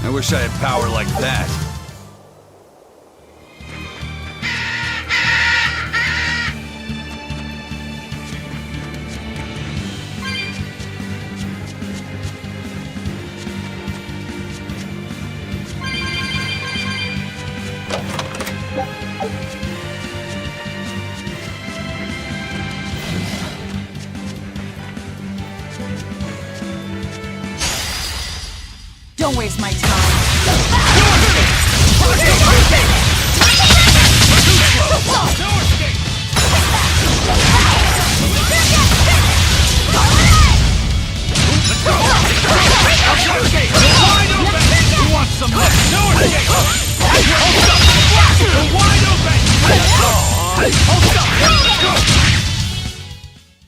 I wish I had power like that. Don't waste my time.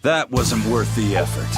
That wasn't worth the effort.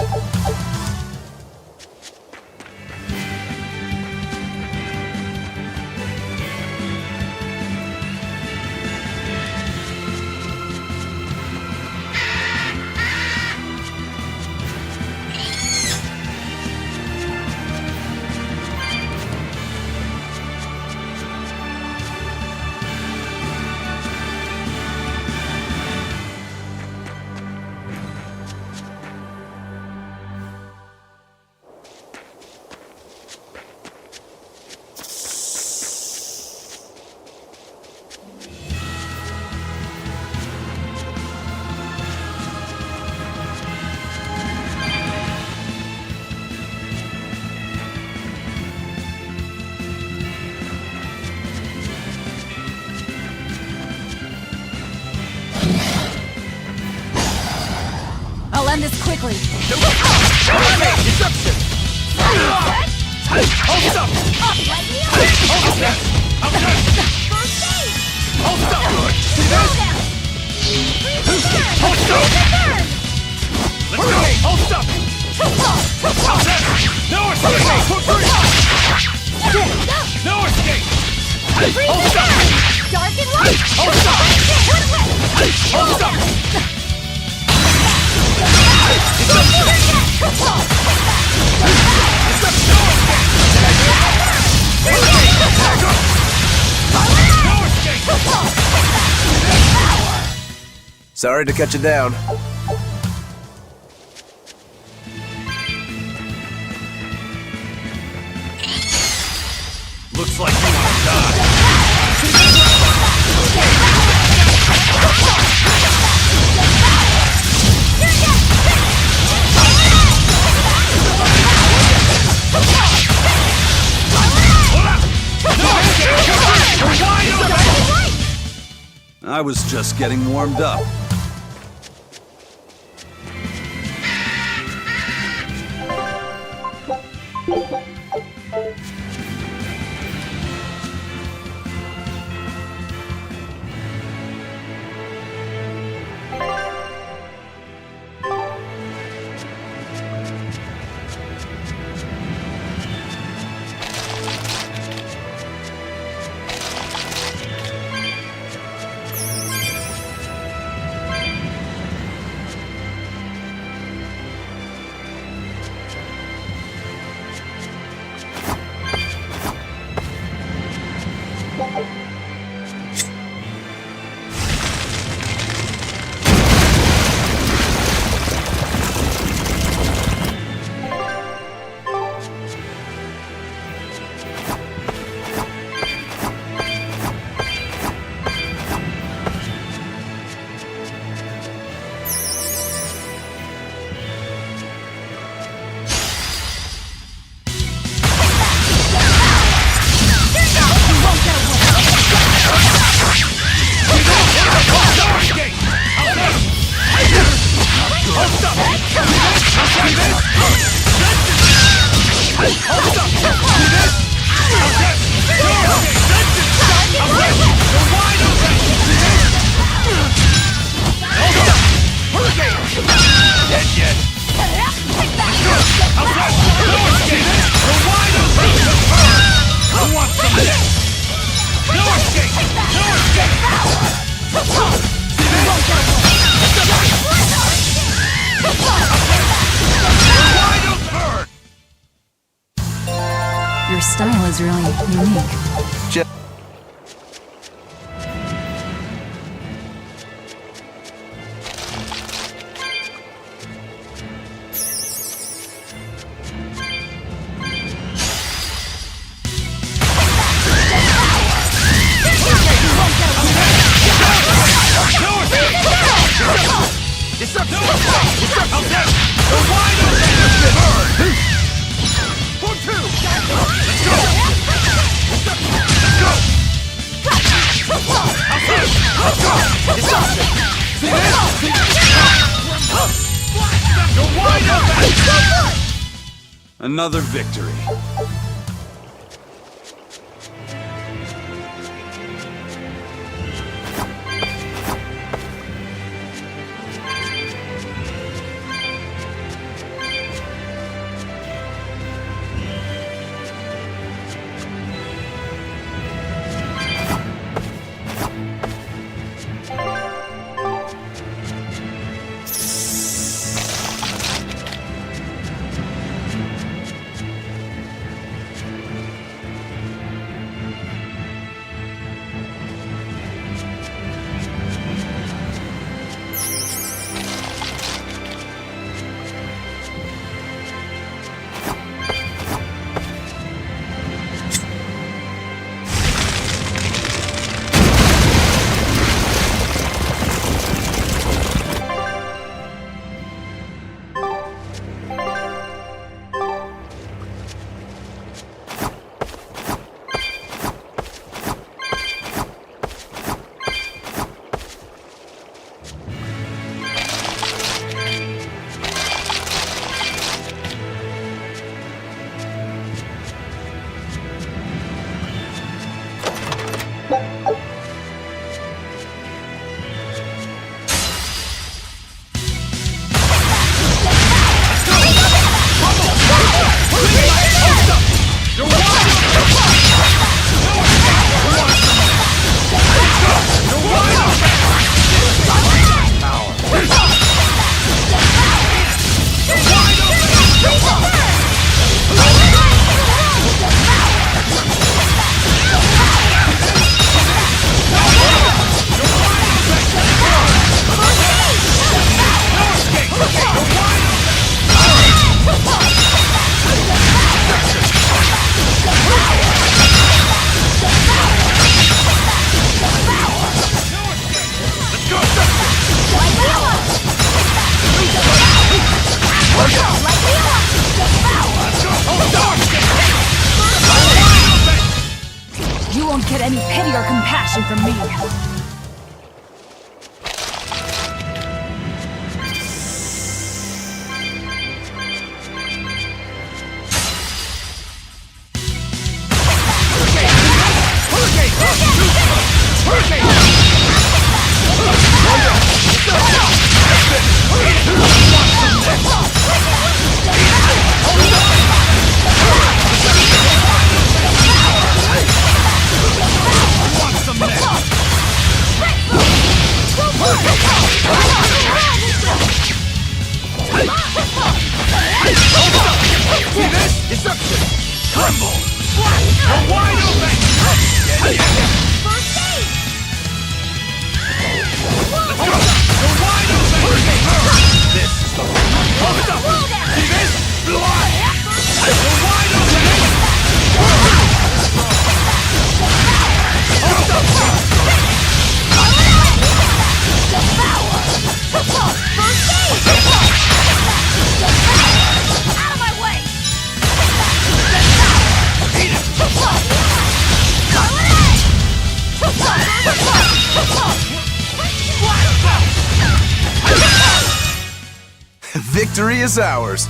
I'll end this quickly. Deception! Hold up! Hold up! Good! See this? Hold up! Let's go! Hold up! No escape! No escape! Hold up! Dark and light! Hold up! Hold up! Sorry to cut you down. Looks like you want to die. I was just getting warmed up. Your style is really unique. Another victory. You won't get any pity or compassion from me. Tremble! You're wide open! First aid! Let's go! You're wide open! This is the hold up! See this? You're wide open! Hold up! First aid! Out of my way! Eat it! Victory is ours.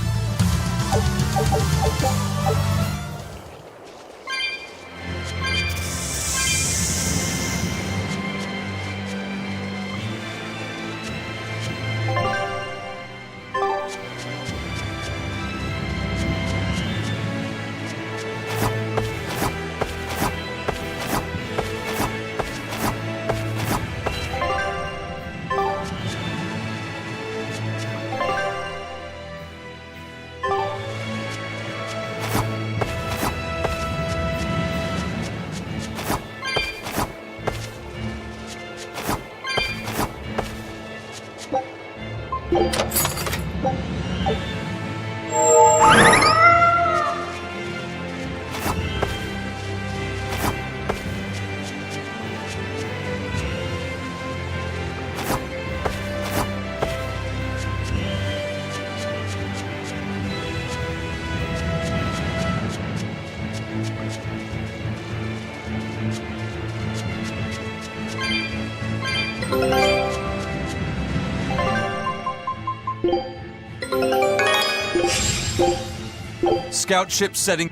Scout ship setting.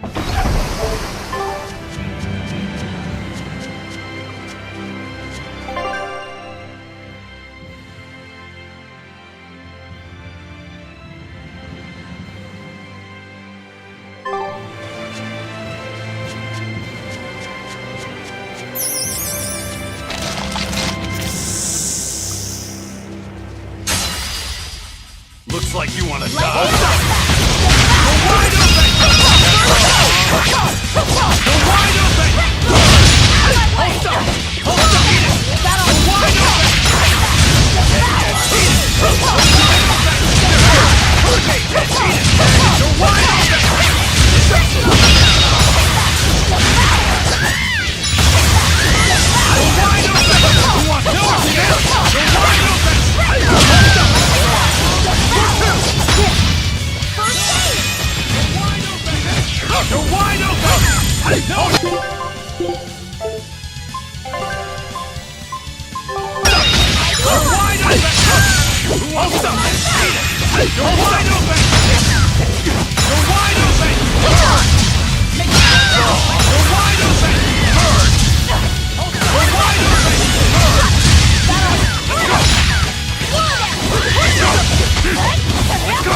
Looks like you want to die. You're wide open! You're wide open! Hold up! Hold up! Eat it! You're wide open! Eat it! You're wide open! Eat it! You're wide open! You're wide open! You want no chance? You're wide open! Hold up! You're wide open! No! You're wide open! Hold up! Eat it! You're wide open! You're wide open! You're wide open! Bird! You're wide open! Bird! Let's go! Let's go!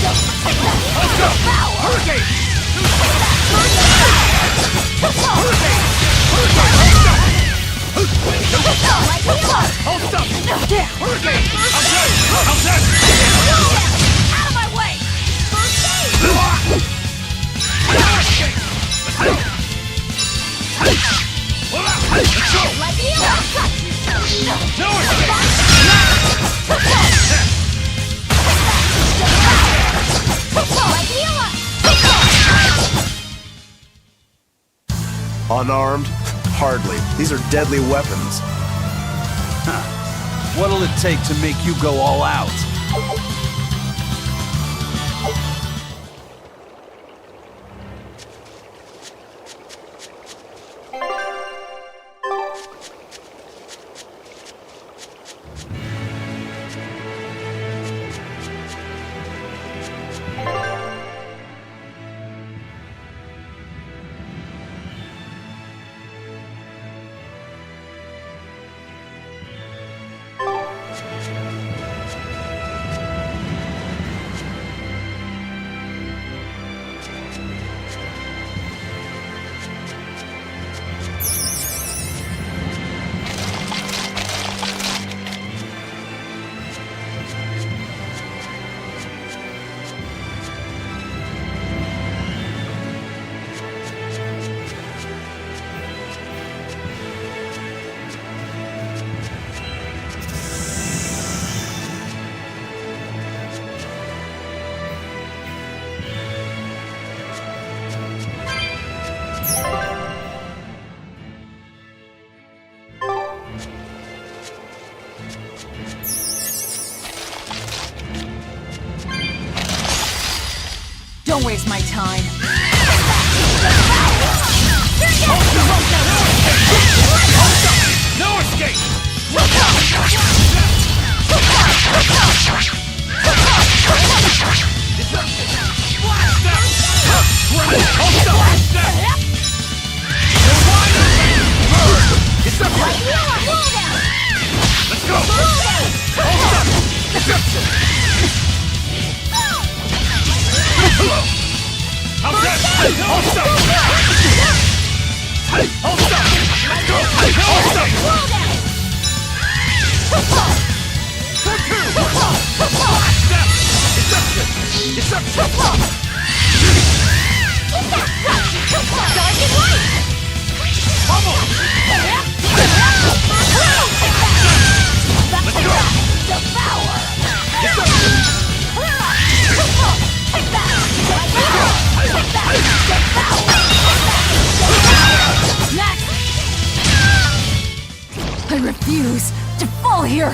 Let's go! Let's go! Hurricane! Hold up! Hurricane! How's that? Out of my way! First aid! Let's go! Let me in! No escape! Unarmed? Hardly. These are deadly weapons. What'll it take to make you go all out? Don't waste my time. No escape! Let's go! I refuse to fall here!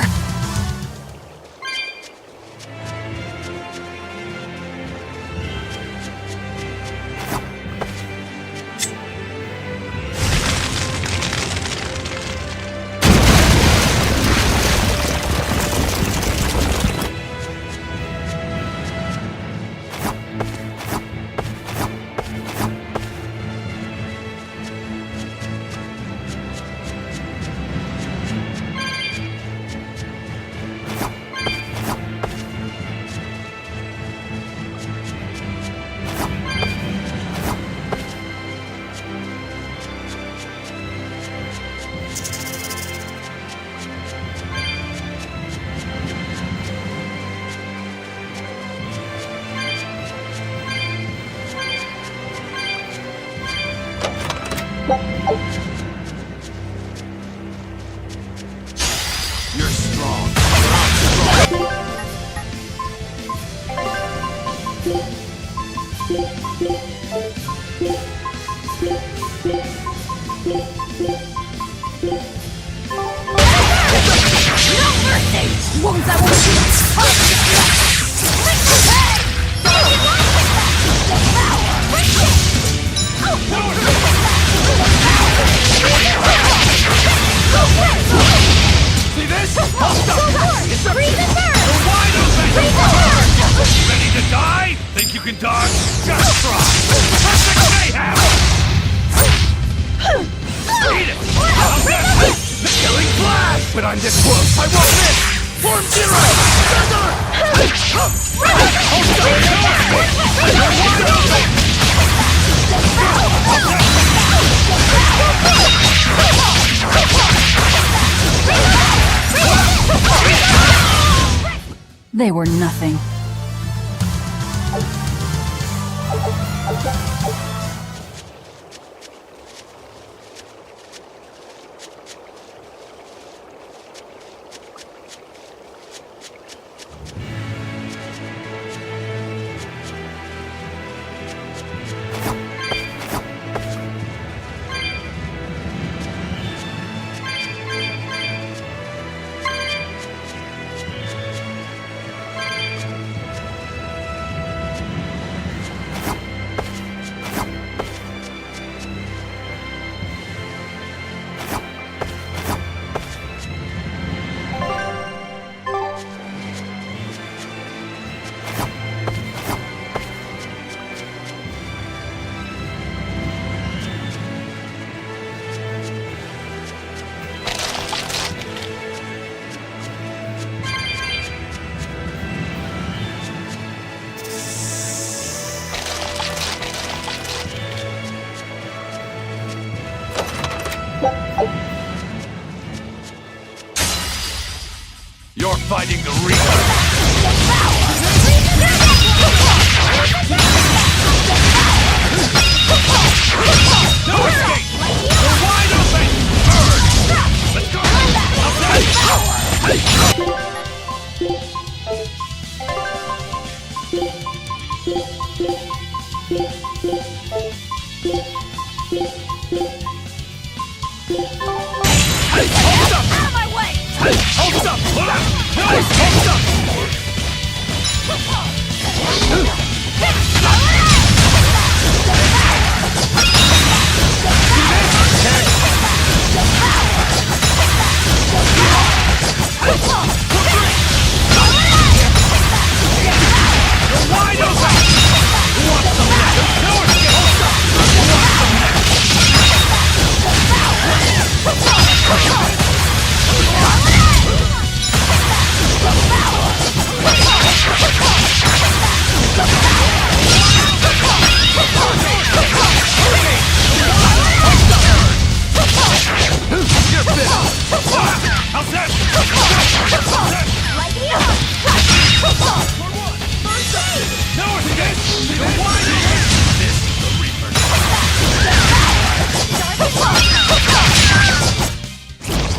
You're strong. Wounds I will See this? It's a breathe in there! You're wide open! Ready to die? Think you can dodge? Just try! Perfect mayhem! Eat it! How's that? The killing flash! But I'm this close, I won't miss! Form zero! You're wide open! They were nothing. You're fighting the Reaper! No escape! You're wide open! Burn! Let's go! Hold up! Out of my way! Hold up! Hold up! Hold up!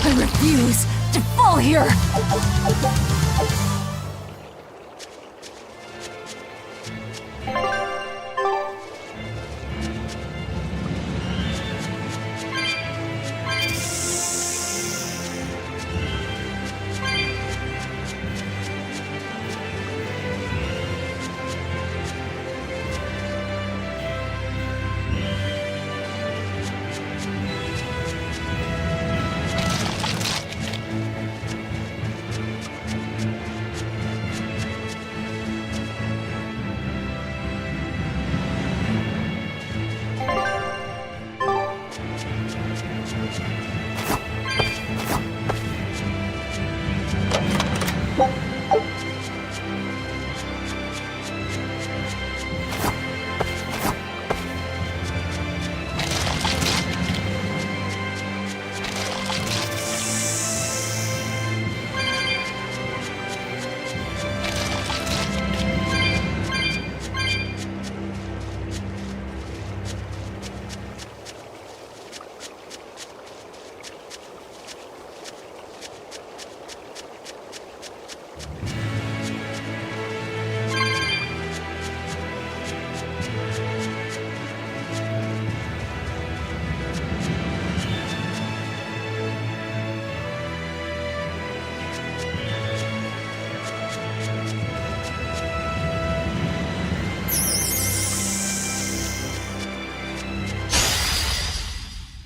I refuse to fall here!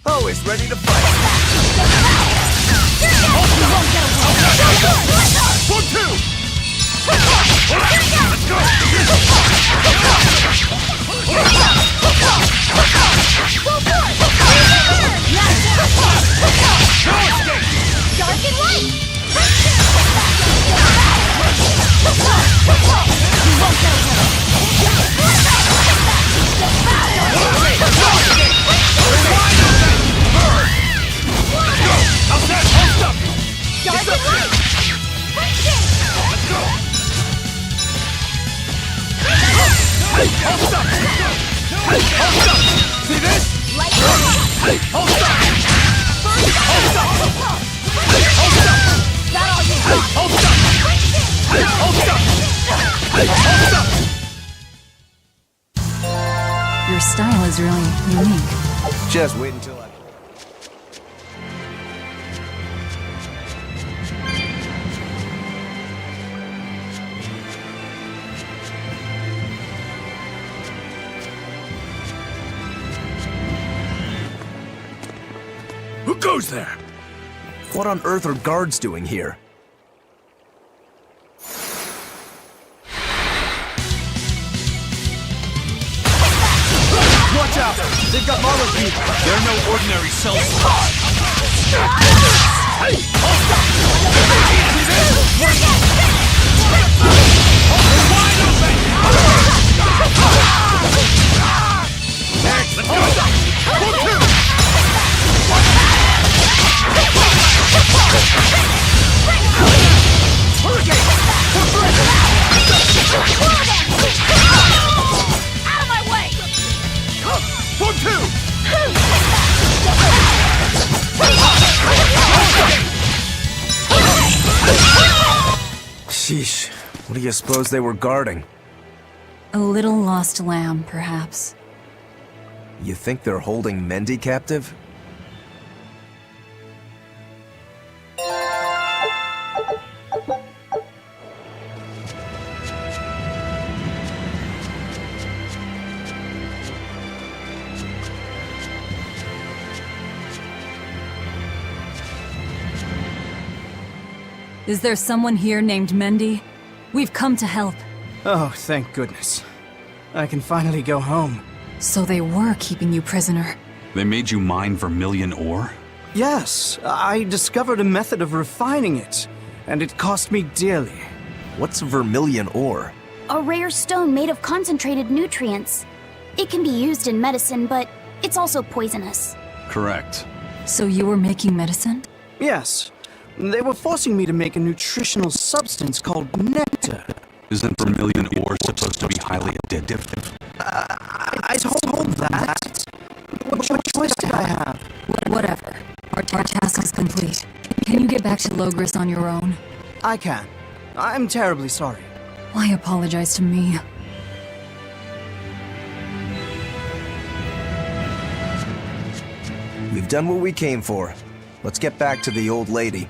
Always ready to fight. 1, 2! Let's go! Dark and light! Dark and light! Let's go! See this? Hold up! Your style is really unique. Just wait until I... Who goes there? What on earth are guards doing here? Watch out! They've got molecules! They're no ordinary cells. Hey! Hold up! Wide open! Next, let's go! 1, 2! Out of my way! 1, 2! Sheesh. What do you suppose they were guarding? A little lost lamb, perhaps. You think they're holding Mendy captive? Is there someone here named Mendy? We've come to help. Oh, thank goodness. I can finally go home. So they were keeping you prisoner. They made you mine vermilion ore? Yes, I discovered a method of refining it, and it cost me dearly. What's vermilion ore? A rare stone made of concentrated nutrients. It can be used in medicine, but it's also poisonous. Correct. So you were making medicine? Yes. They were forcing me to make a nutritional substance called nectar. Isn't vermilion ore supposed to be highly addictive? I told that. What choice did I have? Whatever. Our task is complete. Can you get back to Logris on your own? I can. I'm terribly sorry. Why apologize to me? We've done what we came for. Let's get back to the old lady.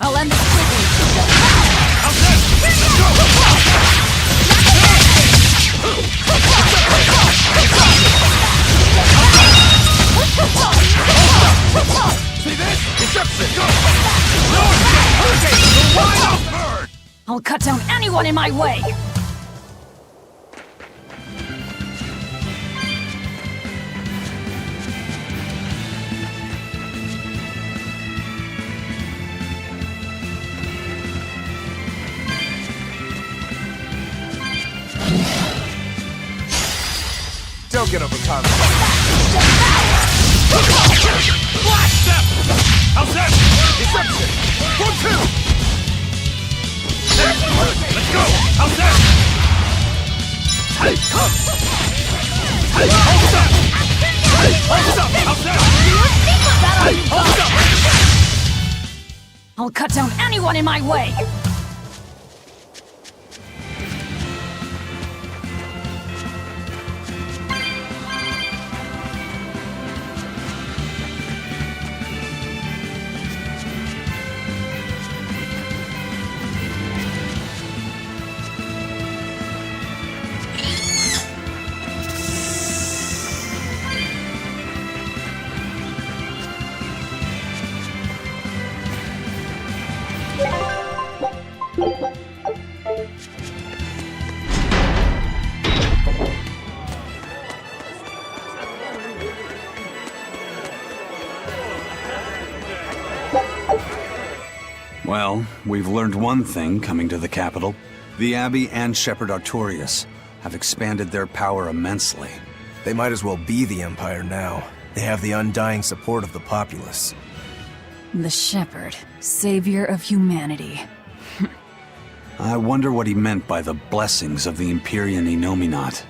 I'll end this quickly. See this? I'll cut down anyone in my way! Don't get overconfident. Blast them! How's that? Deception! 1-2! Let's go! How's that? Hey! Hey! Hold up! Hold up! How's that? Hey! Hold up! I'll cut down anyone in my way! Well, we've learned one thing coming to the capital. The Abbey and Shepherd Artorius have expanded their power immensely. They might as well be the Empire now. They have the undying support of the populace. The Shepherd, savior of humanity. I wonder what he meant by the blessings of the Empyrean Enominat.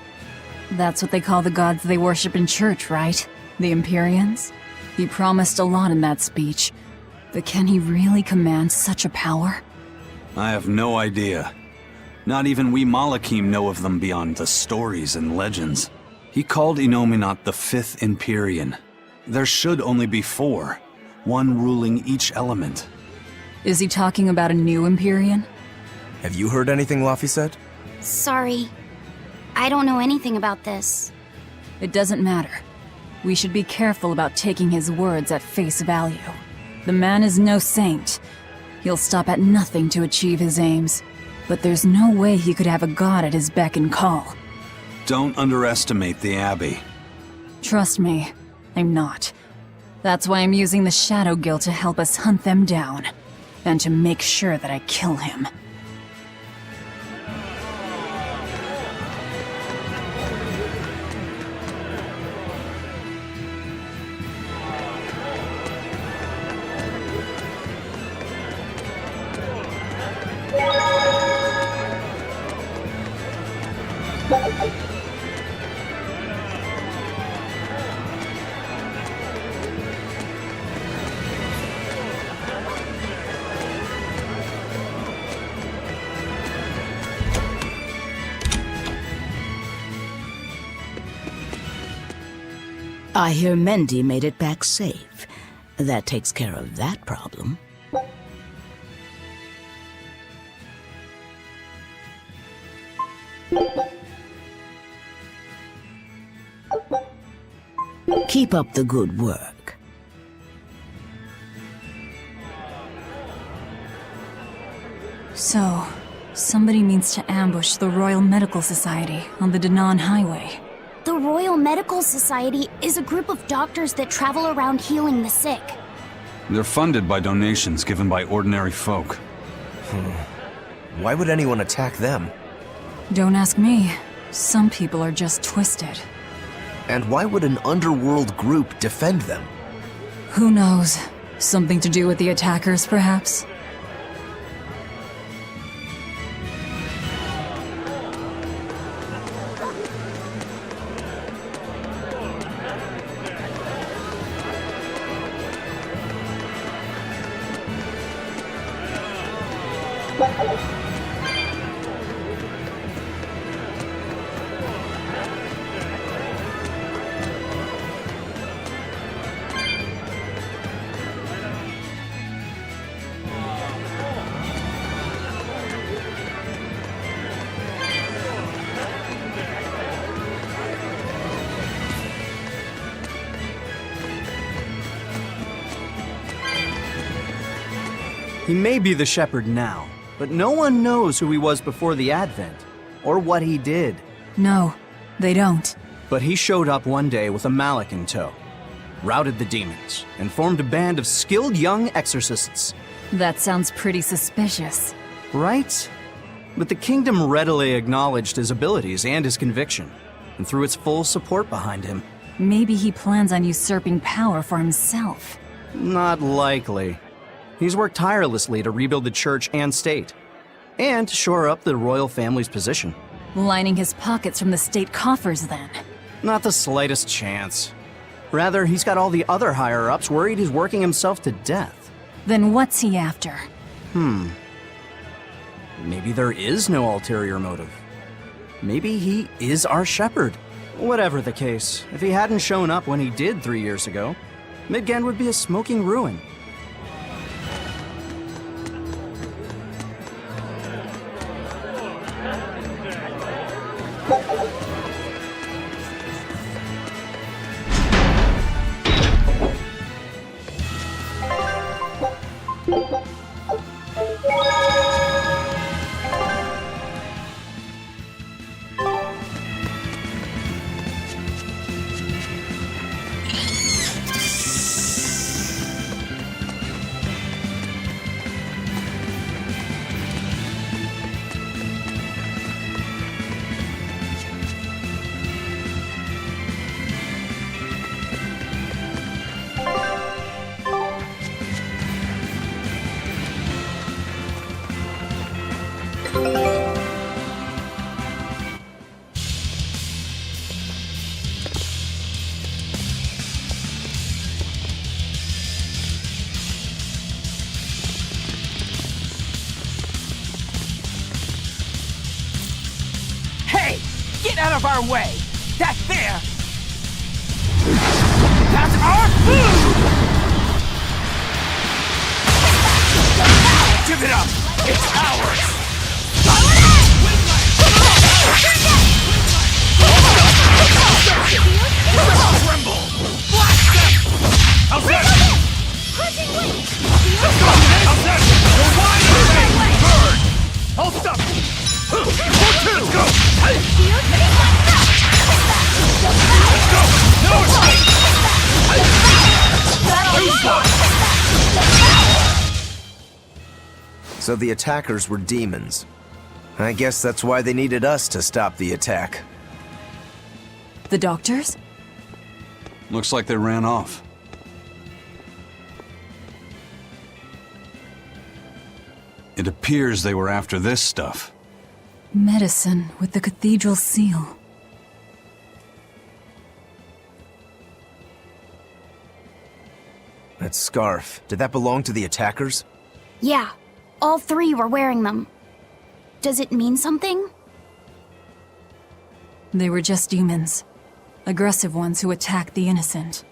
That's what they call the gods they worship in church, right? The Empyreans? He promised a lot in that speech. But can he really command such a power? I have no idea. Not even we Malachim know of them beyond the stories and legends. He called Enominat the 5th Empyrean. There should only be 4, one ruling each element. Is he talking about a new Empyrean? Have you heard anything, Laphicet? Sorry. I don't know anything about this. It doesn't matter. We should be careful about taking his words at face value. The man is no saint. He'll stop at nothing to achieve his aims. But there's no way he could have a god at his beck and call. Don't underestimate the Abbey. Trust me, I'm not. That's why I'm using the Shadow Guild to help us hunt them down. And to make sure that I kill him. I hear Mendy made it back safe. That takes care of that problem. Keep up the good work. So, somebody means to ambush the Royal Medical Society on the Danan Highway. The Royal Medical Society is a group of doctors that travel around healing the sick. They're funded by donations given by ordinary folk. Why would anyone attack them? Don't ask me. Some people are just twisted. And why would an underworld group defend them? Who knows? Something to do with the attackers, perhaps? He may be the shepherd now, but no one knows who he was before the Advent, or what he did. No, they don't. But he showed up one day with a mallet in tow, routed the demons, and formed a band of skilled young exorcists. That sounds pretty suspicious. Right? But the kingdom readily acknowledged his abilities and his conviction, and threw its full support behind him. Maybe he plans on usurping power for himself. Not likely. He's worked tirelessly to rebuild the church and state, and to shore up the royal family's position. Lining his pockets from the state coffers, then. Not the slightest chance. Rather, he's got all the other higher-ups worried he's working himself to death. Then what's he after? Maybe there is no ulterior motive. Maybe he is our shepherd. Whatever the case, if he hadn't shown up when he did 3 years ago, Midgand would be a smoking ruin. Get out of our way! That there! That's our food! Give it up! It's ours! Tremble! Blast them! How's that? Crushing weight! How's that? You're wide away! Burn! Hold up! Let's go! Let's go! No escape! So the attackers were demons. I guess that's why they needed us to stop the attack. The doctors? Looks like they ran off. It appears they were after this stuff. Medicine with the cathedral seal. That scarf, did that belong to the attackers? Yeah, all three were wearing them. Does it mean something? They were just humans. Aggressive ones who attacked the innocent.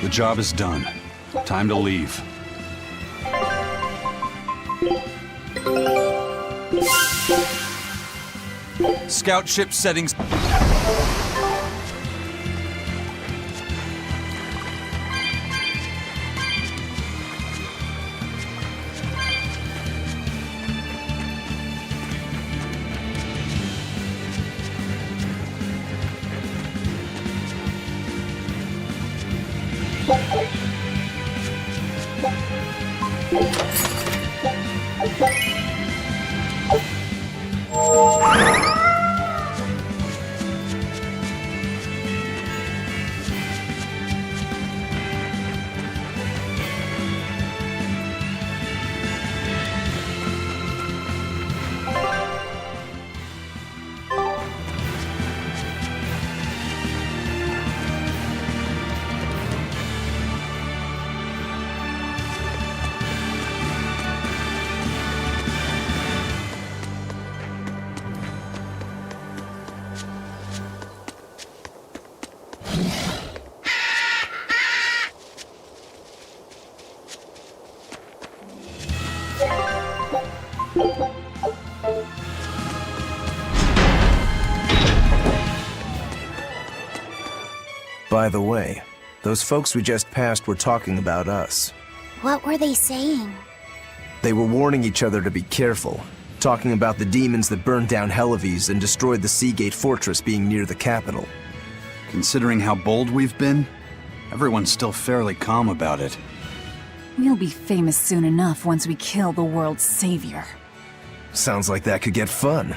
The job is done. Time to leave. Scout ship settings. By the way, those folks we just passed were talking about us. What were they saying? They were warning each other to be careful, talking about the demons that burned down Helives and destroyed the Seagate Fortress being near the capital. Considering how bold we've been, everyone's still fairly calm about it. We'll be famous soon enough once we kill the world's savior. Sounds like that could get fun.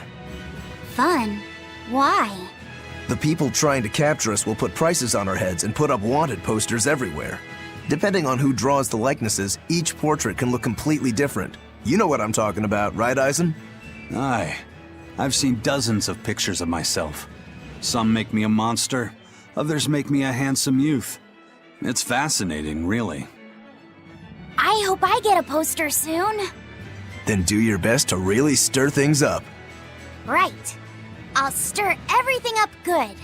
Fun? Why? The people trying to capture us will put prices on our heads and put up wanted posters everywhere. Depending on who draws the likenesses, each portrait can look completely different. You know what I'm talking about, right, Eisen? Aye. I've seen dozens of pictures of myself. Some make me a monster, others make me a handsome youth. It's fascinating, really. I hope I get a poster soon. Then do your best to really stir things up. Right. I'll stir everything up good.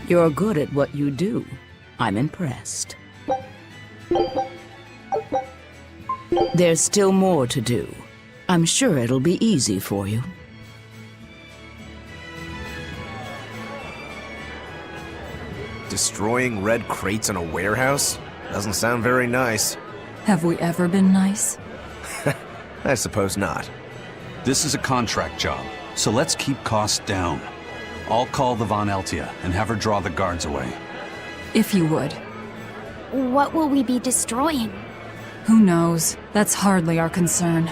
You're good at what you do. I'm impressed. There's still more to do. I'm sure it'll be easy for you. Destroying red crates in a warehouse? Doesn't sound very nice. Have we ever been nice? I suppose not. This is a contract job, so let's keep costs down. I'll call the Von Eltia and have her draw the guards away. If you would. What will we be destroying? Who knows? That's hardly our concern.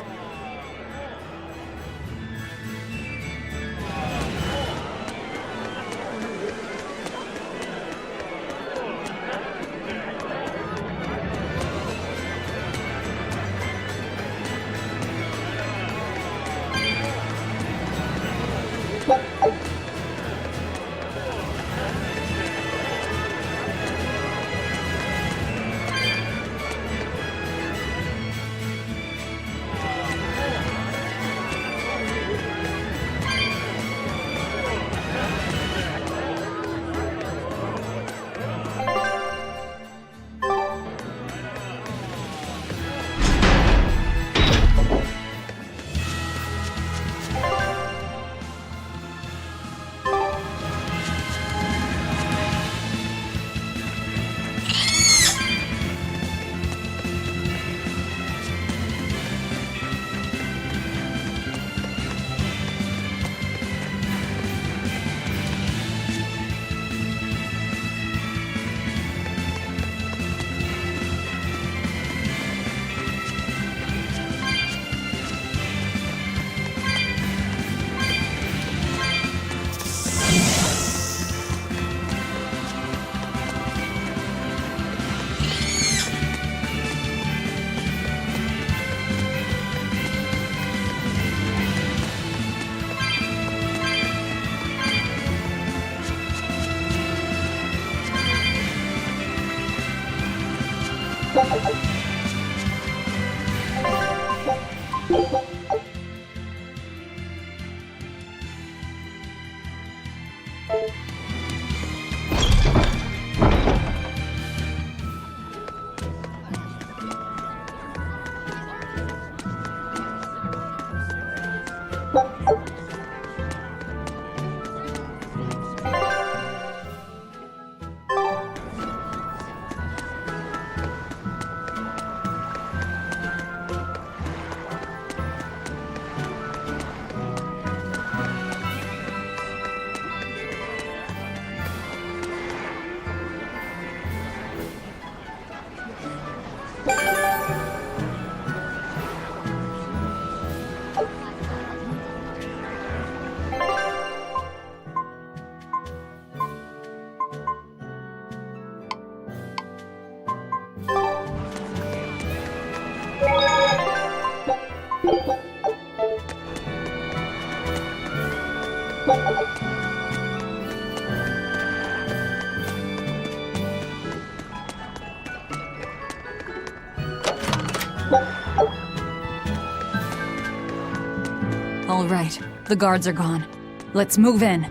All right, the guards are gone. Let's move in.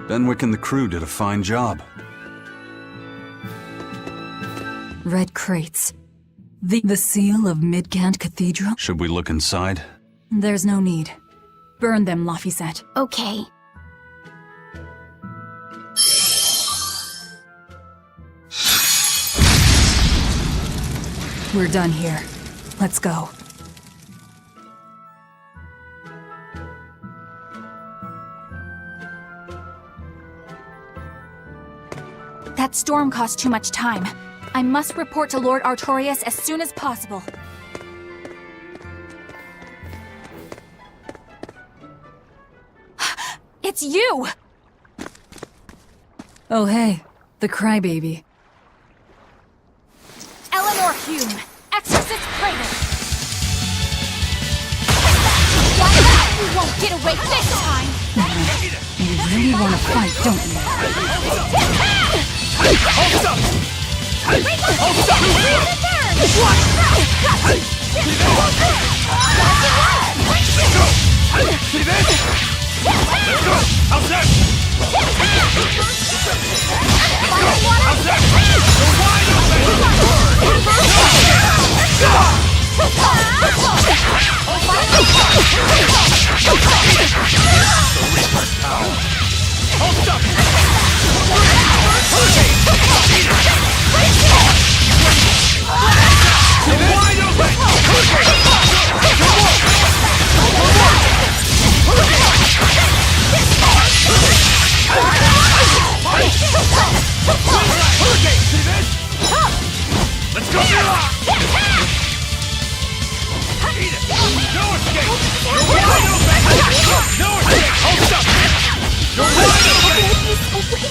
Benwick and the crew did a fine job. Red crates. The seal of Midgand Cathedral? Should we look inside? There's no need. Burn them, Laphicet. Okay. We're done here. Let's go. That storm cost too much time. I must report to Lord Artorias as soon as possible. It's you! Oh hey, the crybaby. Eleanor Hume, Exorcist Praetor! You won't get away this time! You really want to fight, don't you? Hold up! Hold up! See this? Let's go! How's that? How's that? You're wide open! Hold up! You're wide open! Let's go! Eat it! No escape! You're wide open! No escape! Hold up! You're wide open!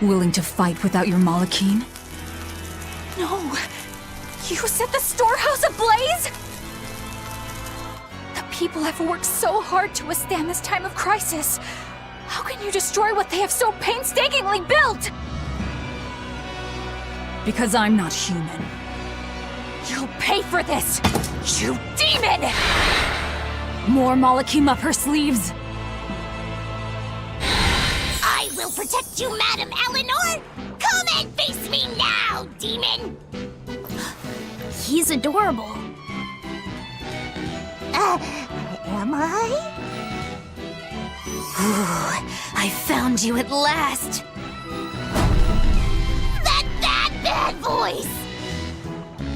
Willing to fight without your Malachine? No! You set the storehouse ablaze?! The people have worked so hard to withstand this time of crisis. How can you destroy what they have so painstakingly built? Because I'm not human. You'll pay for this, you demon! More Malachim up her sleeves. I will protect you, Madam Eleanor! Come and face me now, demon! He's adorable. Am I? Ooh, I found you at last! That bad voice!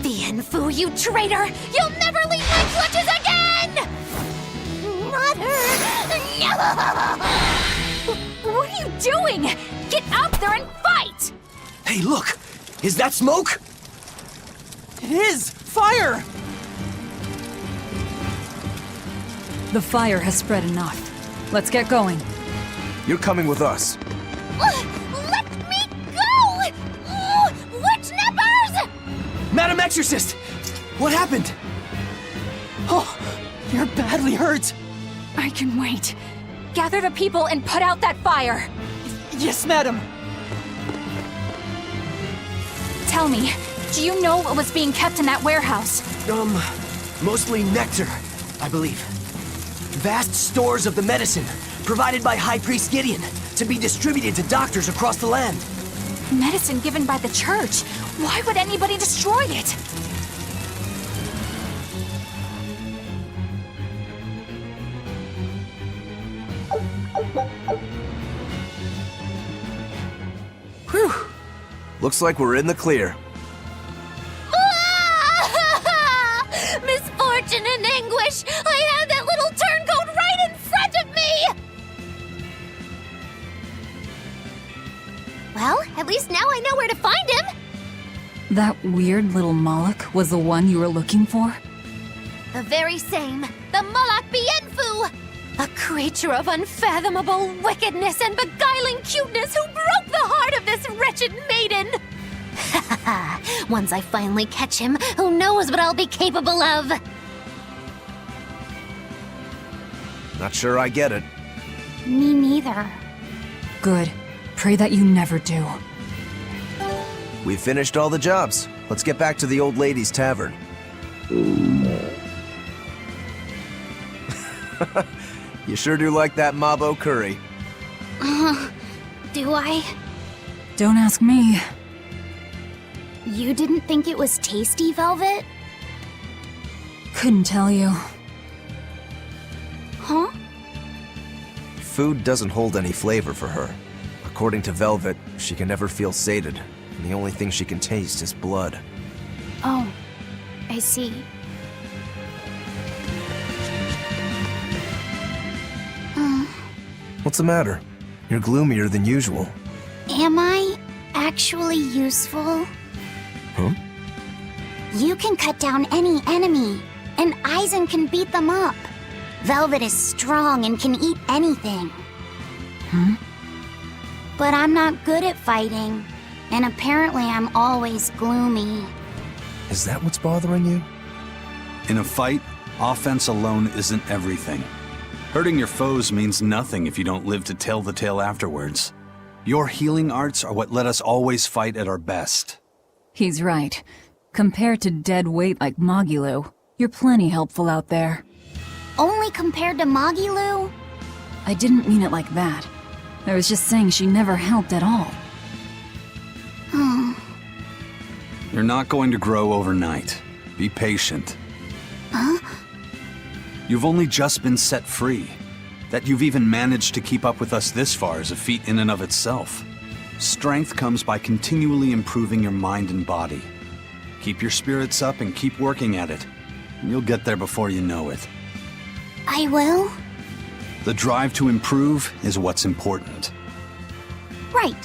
Bienfu, you traitor! You'll never leave my clutches again! Not her! No! What are you doing? Get out there and fight! Hey, look! Is that smoke? It is! Fire! The fire has spread enough. Let's get going. You're coming with us. Let me go! Witch nippers! Madam Exorcist! What happened? Oh, you're badly hurt. I can wait. Gather the people and put out that fire. Yes, madam. Tell me, do you know what was being kept in that warehouse? Mostly nectar, I believe. Vast stores of the medicine, provided by High Priest Gideon, to be distributed to doctors across the land. Medicine given by the church. Why would anybody destroy it? Whew. Looks like we're in the clear. Misfortune and anguish! I had that little turncoat right in front of me! Well, at least now I know where to find him! That weird little Moloch was the one you were looking for? The very same. The Moloch Bienfu! A creature of unfathomable wickedness and beguiling cuteness who broke the heart of this wretched maiden! Once I finally catch him, who knows what I'll be capable of? Not sure I get it. Me neither. Good. Pray that you never do. We finished all the jobs. Let's get back to the old lady's tavern. You sure do like that Mabo curry. Do I? Don't ask me. You didn't think it was tasty, Velvet? Couldn't tell you. Huh? Food doesn't hold any flavor for her. According to Velvet, she can never feel sated, and the only thing she can taste is blood. Oh, I see. What's the matter? You're gloomier than usual. Am I actually useful? Huh? You can cut down any enemy, and Eisen can beat them up. Velvet is strong and can eat anything. But I'm not good at fighting, and apparently I'm always gloomy. Is that what's bothering you? In a fight, offense alone isn't everything. Hurting your foes means nothing if you don't live to tell the tale afterwards. Your healing arts are what let us always fight at our best. He's right. Compared to dead weight like Magilu, you're plenty helpful out there. Only compared to Magilu? I didn't mean it like that. I was just saying she never helped at all. You're not going to grow overnight. Be patient. Huh? You've only just been set free. That you've even managed to keep up with us this far is a feat in and of itself. Strength comes by continually improving your mind and body. Keep your spirits up and keep working at it. And you'll get there before you know it. I will? The drive to improve is what's important. Right.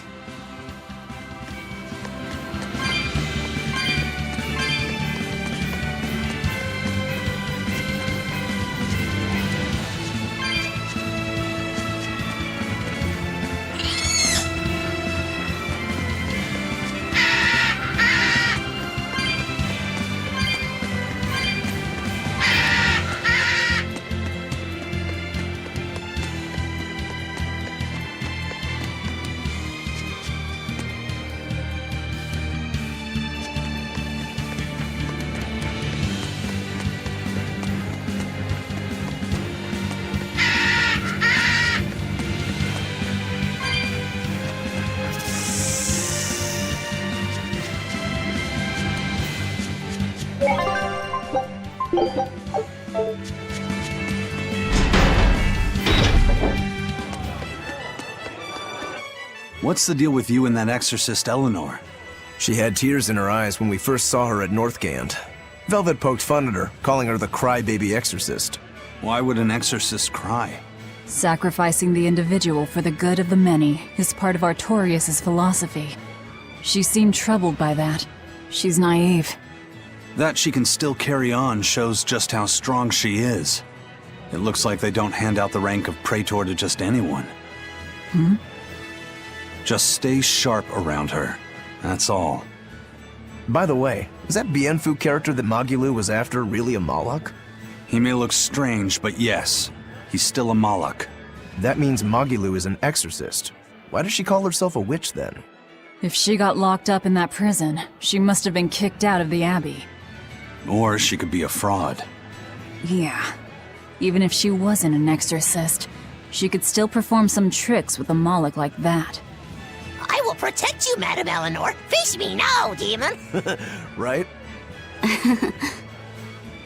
What's the deal with you and that exorcist Eleanor? She had tears in her eyes when we first saw her at Northgand. Velvet poked fun at her, calling her the crybaby exorcist. Why would an exorcist cry? Sacrificing the individual for the good of the many is part of Artorias' philosophy. She seemed troubled by that. She's naive. That she can still carry on shows just how strong she is. It looks like they don't hand out the rank of praetor to just anyone. Just stay sharp around her. That's all. By the way, is that Bienfu character that Magilu was after really a Moloch? He may look strange, but yes, he's still a Moloch. That means Magilu is an exorcist. Why does she call herself a witch then? If she got locked up in that prison, she must have been kicked out of the Abbey. Or she could be a fraud. Yeah. Even if she wasn't an exorcist, she could still perform some tricks with a Moloch like that. I will protect you, Madame Eleanor. Face me now, demon. Right?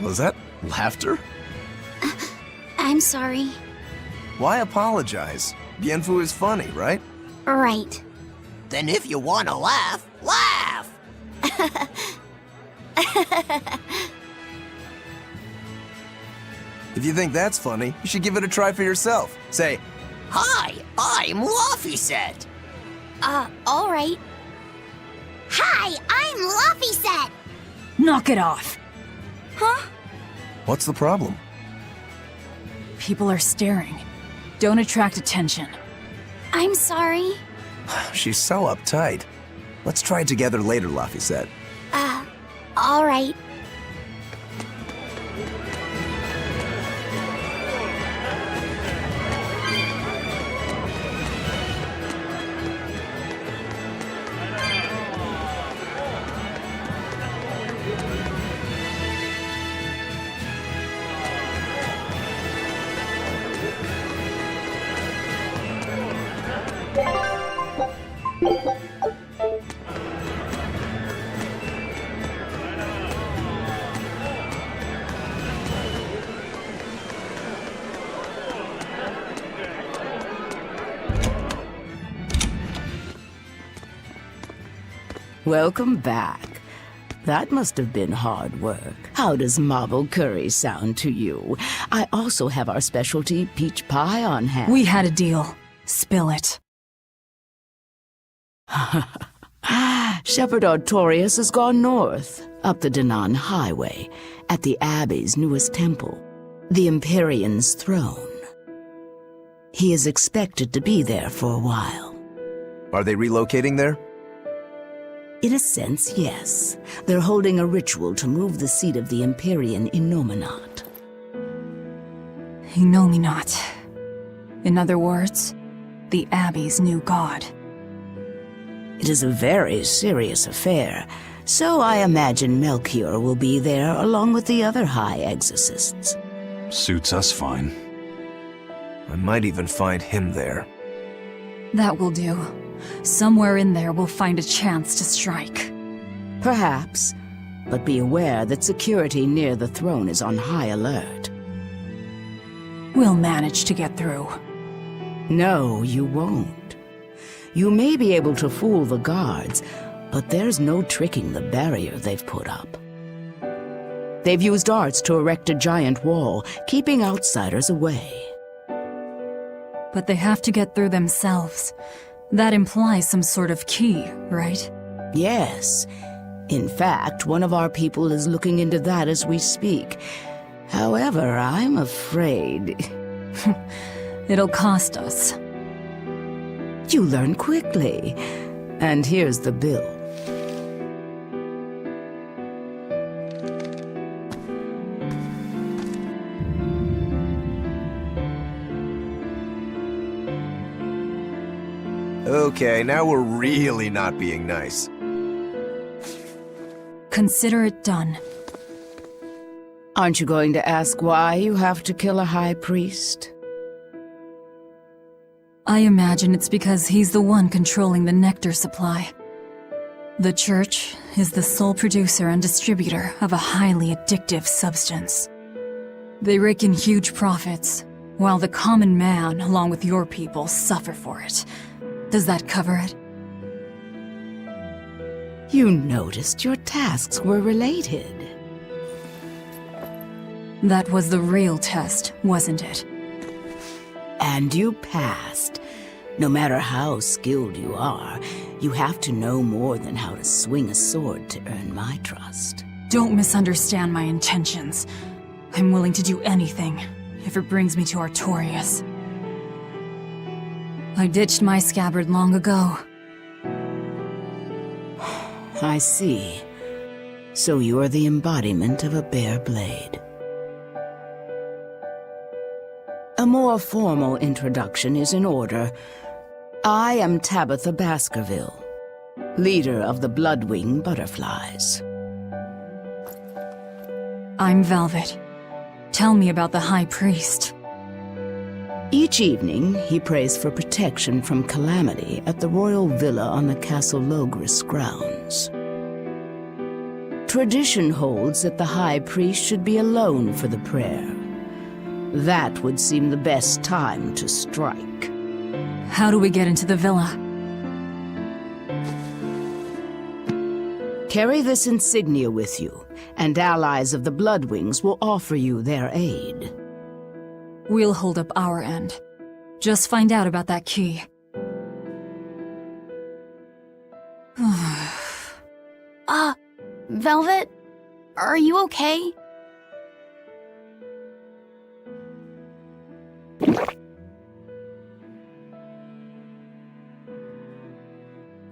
Was that laughter? I'm sorry. Why apologize? Bienfu is funny, right? Right. Then if you want to laugh, laugh! If you think that's funny, you should give it a try for yourself. Say, Hi, I'm Laphicet. All right. Hi, I'm Laphicet. Knock it off! Huh? what's the problem? People are staring. Don't attract attention. I'm sorry. She's so uptight. Let's try it together later, Laphicet. All right. Welcome back. That must have been hard work. How does marble curry sound to you? I also have our specialty peach pie on hand. We had a deal. Spill it. Shepherd Artorius has gone north, up the Danan Highway, at the Abbey's newest temple, the Empyrean's throne. He is expected to be there for a while. Are they relocating there? In a sense, yes. They're holding a ritual to move the seat of the Empyrean Innominat. Innominat. In other words, the Abbey's new god. It is a very serious affair, so I imagine Melchior will be there along with the other high exorcists. Suits us fine. I might even find him there. That will do. Somewhere in there we'll find a chance to strike. Perhaps, but be aware that security near the throne is on high alert. We'll manage to get through. No, you won't. You may be able to fool the guards, but there's no tricking the barrier they've put up. They've used arts to erect a giant wall, keeping outsiders away. But they have to get through themselves. That implies some sort of key, right? Yes. In fact, one of our people is looking into that as we speak. However, I'm afraid... It'll cost us. You learn quickly. And here's the bill. Okay, now we're really not being nice. Consider it done. Aren't you going to ask why you have to kill a high priest? I imagine it's because he's the one controlling the nectar supply. The Church is the sole producer and distributor of a highly addictive substance. They rake in huge profits, while the common man, along with your people, suffer for it. Does that cover it? You noticed your tasks were related. That was the real test, wasn't it? And you passed. No matter how skilled you are, you have to know more than how to swing a sword to earn my trust. Don't misunderstand my intentions. I'm willing to do anything, if it brings me to Artorius. I ditched my scabbard long ago. I see. So you are the embodiment of a bare blade. A more formal introduction is in order. I am Tabitha Baskerville, leader of the Bloodwing Butterflies. I'm Velvet. Tell me about the High Priest. Each evening, he prays for protection from calamity at the royal villa on the Castle Logris grounds. Tradition holds that the High Priest should be alone for the prayer. That would seem the best time to strike. How do we get into the villa? Carry this insignia with you, and allies of the Bloodwings will offer you their aid. We'll hold up our end. Just find out about that key. Velvet? Are you okay?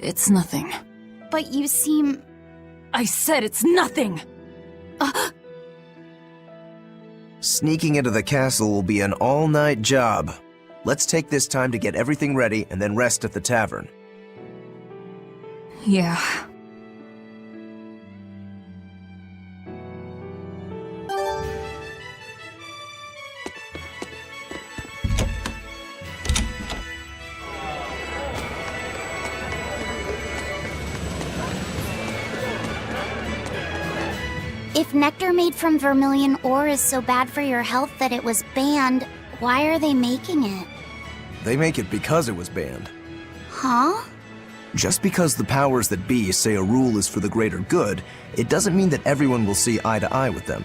It's nothing. But you seem... I said it's nothing! Sneaking into the castle will be an all-night job. Let's take this time to get everything ready and then rest at the tavern. Yeah. If nectar made from vermilion ore is so bad for your health that it was banned, why are they making it? They make it because it was banned. Huh? Just because the powers that be say a rule is for the greater good, it doesn't mean that everyone will see eye to eye with them.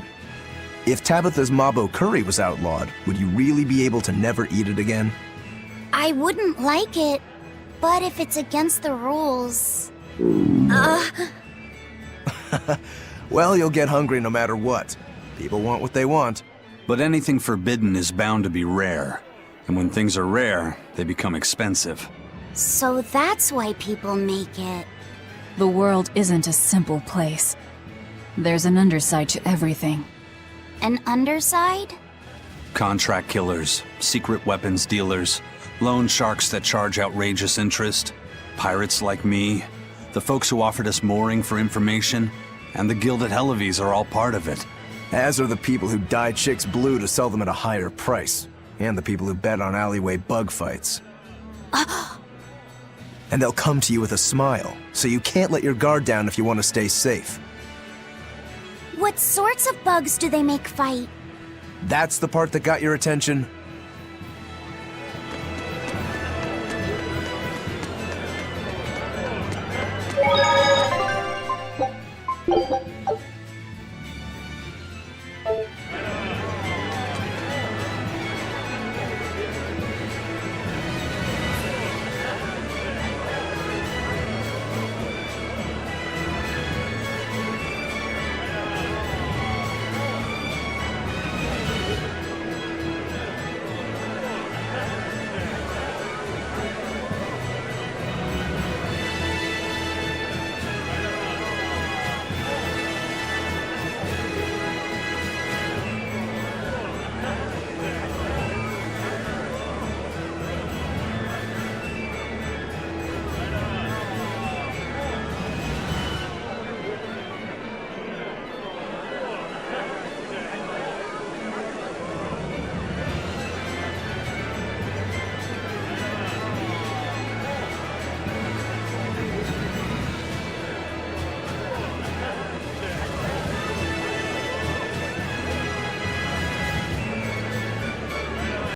If Tabitha's Mabo curry was outlawed, would you really be able to never eat it again? I wouldn't like it, but if it's against the rules... Well, you'll get hungry no matter what. People want what they want. But anything forbidden is bound to be rare. And when things are rare, they become expensive. So that's why people make it. The world isn't a simple place. There's an underside to everything. An underside? Contract killers, secret weapons dealers, loan sharks that charge outrageous interest, pirates like me, the folks who offered us mooring for information, and the guild at Helives are all part of it. As are the people who dye chicks blue to sell them at a higher price, and the people who bet on alleyway bug fights. And they'll come to you with a smile, so you can't let your guard down if you want to stay safe. What sorts of bugs do they make fight? That's the part that got your attention?